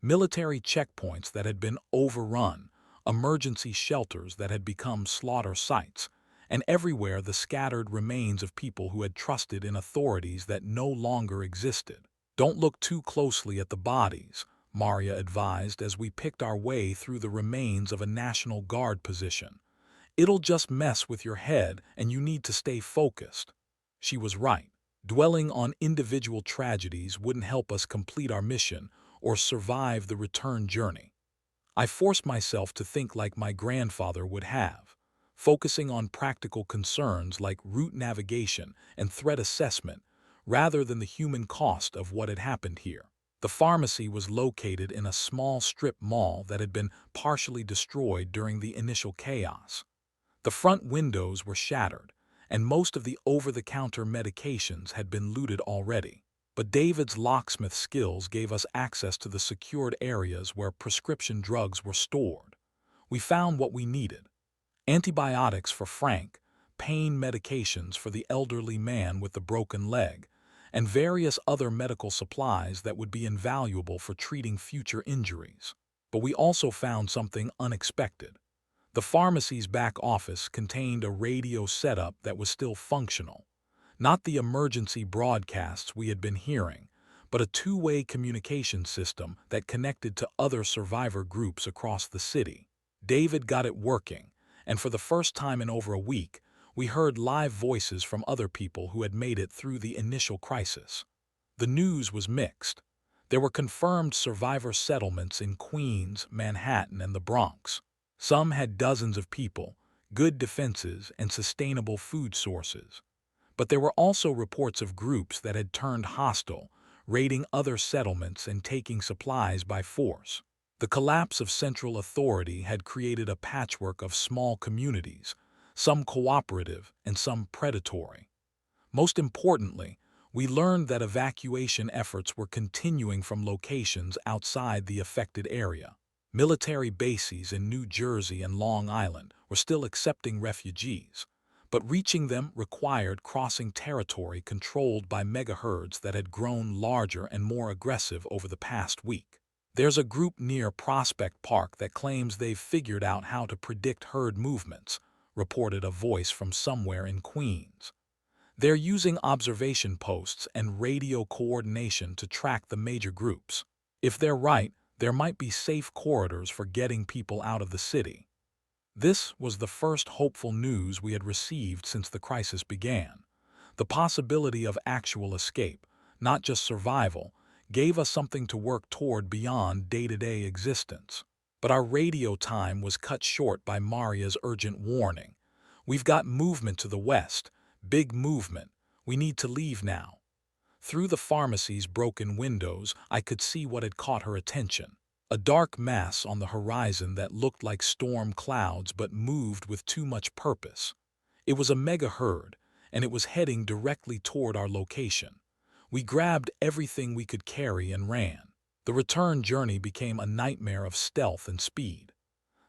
Military checkpoints that had been overrun, emergency shelters that had become slaughter sites, and everywhere the scattered remains of people who had trusted in authorities that no longer existed. Don't look too closely at the bodies, Maria advised as we picked our way through the remains of a National Guard position. It'll just mess with your head and you need to stay focused. She was right. Dwelling on individual tragedies wouldn't help us complete our mission or survive the return journey. I forced myself to think like my grandfather would have, focusing on practical concerns like route navigation and threat assessment rather than the human cost of what had happened here. The pharmacy was located in a small strip mall that had been partially destroyed during the initial chaos. The front windows were shattered, and most of the over-the-counter medications had been looted already. But David's locksmith skills gave us access to the secured areas where prescription drugs were stored. We found what we needed: antibiotics for Frank, pain medications for the elderly man with the broken leg, and various other medical supplies that would be invaluable for treating future injuries. But we also found something unexpected. The pharmacy's back office contained a radio setup that was still functional. Not the emergency broadcasts we had been hearing, but a two-way communication system that connected to other survivor groups across the city. David got it working, and for the first time in over a week, we heard live voices from other people who had made it through the initial crisis. The news was mixed. There were confirmed survivor settlements in Queens, Manhattan, and the Bronx. Some had dozens of people, good defenses, and sustainable food sources. But there were also reports of groups that had turned hostile, raiding other settlements and taking supplies by force. The collapse of central authority had created a patchwork of small communities, some cooperative and some predatory. Most importantly, we learned that evacuation efforts were continuing from locations outside the affected area. Military bases in New Jersey and Long Island were still accepting refugees, but reaching them required crossing territory controlled by megaherds that had grown larger and more aggressive over the past week. There's a group near Prospect Park that claims they've figured out how to predict herd movements, reported a voice from somewhere in Queens. They're using observation posts and radio coordination to track the major groups. If they're right, there might be safe corridors for getting people out of the city. This was the first hopeful news we had received since the crisis began. The possibility of actual escape, not just survival, gave us something to work toward beyond day-to-day existence. But our radio time was cut short by Maria's urgent warning. "We've got movement to the west. Big movement. We need to leave now." Through the pharmacy's broken windows, I could see what had caught her attention. A dark mass on the horizon that looked like storm clouds but moved with too much purpose. It was a mega herd, and it was heading directly toward our location. We grabbed everything we could carry and ran. The return journey became a nightmare of stealth and speed.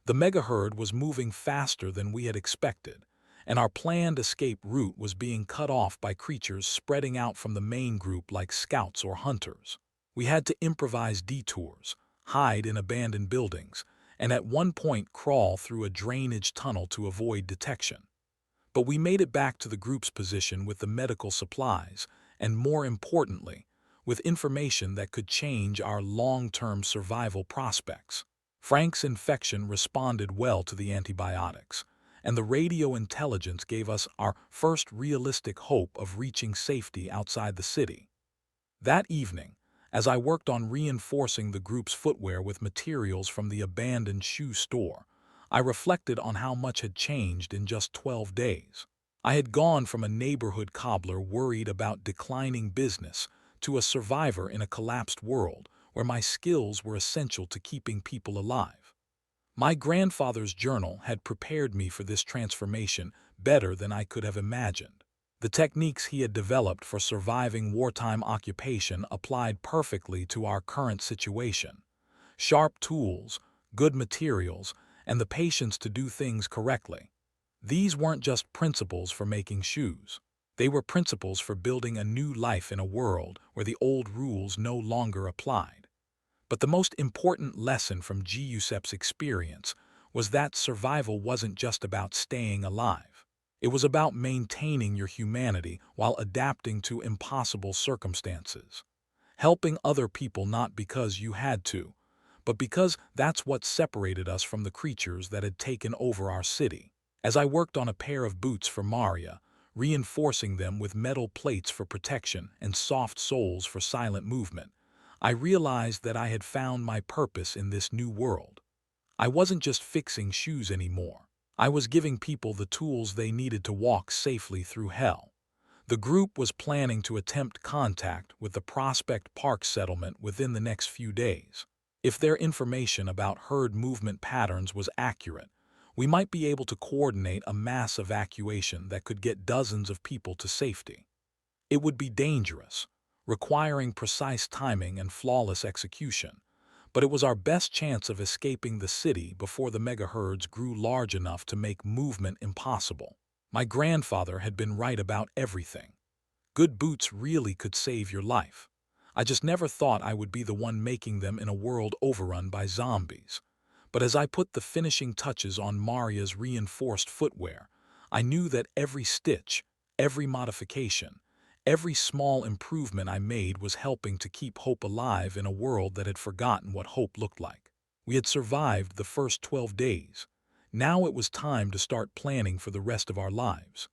The mega herd was moving faster than we had expected, and our planned escape route was being cut off by creatures spreading out from the main group like scouts or hunters. We had to improvise detours, hide in abandoned buildings, and at one point crawl through a drainage tunnel to avoid detection. But we made it back to the group's position with the medical supplies, and more importantly, with information that could change our long-term survival prospects. Frank's infection responded well to the antibiotics, and the radio intelligence gave us our first realistic hope of reaching safety outside the city. That evening, as I worked on reinforcing the group's footwear with materials from the abandoned shoe store, I reflected on how much had changed in just 12 days. I had gone from a neighborhood cobbler worried about declining business to a survivor in a collapsed world where my skills were essential to keeping people alive. My grandfather's journal had prepared me for this transformation better than I could have imagined. The techniques he had developed for surviving wartime occupation applied perfectly to our current situation. Sharp tools, good materials, and the patience to do things correctly. These weren't just principles for making shoes. They were principles for building a new life in a world where the old rules no longer applied. But the most important lesson from Giuseppe's experience was that survival wasn't just about staying alive. It was about maintaining your humanity while adapting to impossible circumstances. Helping other people not because you had to, but because that's what separated us from the creatures that had taken over our city. As I worked on a pair of boots for Maria, reinforcing them with metal plates for protection and soft soles for silent movement, I realized that I had found my purpose in this new world. I wasn't just fixing shoes anymore. I was giving people the tools they needed to walk safely through hell. The group was planning to attempt contact with the Prospect Park settlement within the next few days. If their information about herd movement patterns was accurate, We might be able to coordinate a mass evacuation that could get dozens of people to safety. It would be dangerous, requiring precise timing and flawless execution, but it was our best chance of escaping the city before the megaherds grew large enough to make movement impossible. My grandfather had been right about everything. Good boots really could save your life. I just never thought I would be the one making them in a world overrun by zombies. But as I put the finishing touches on Maria's reinforced footwear, I knew that every stitch, every modification, every small improvement I made was helping to keep hope alive in a world that had forgotten what hope looked like. We had survived the first 12 days. Now it was time to start planning for the rest of our lives.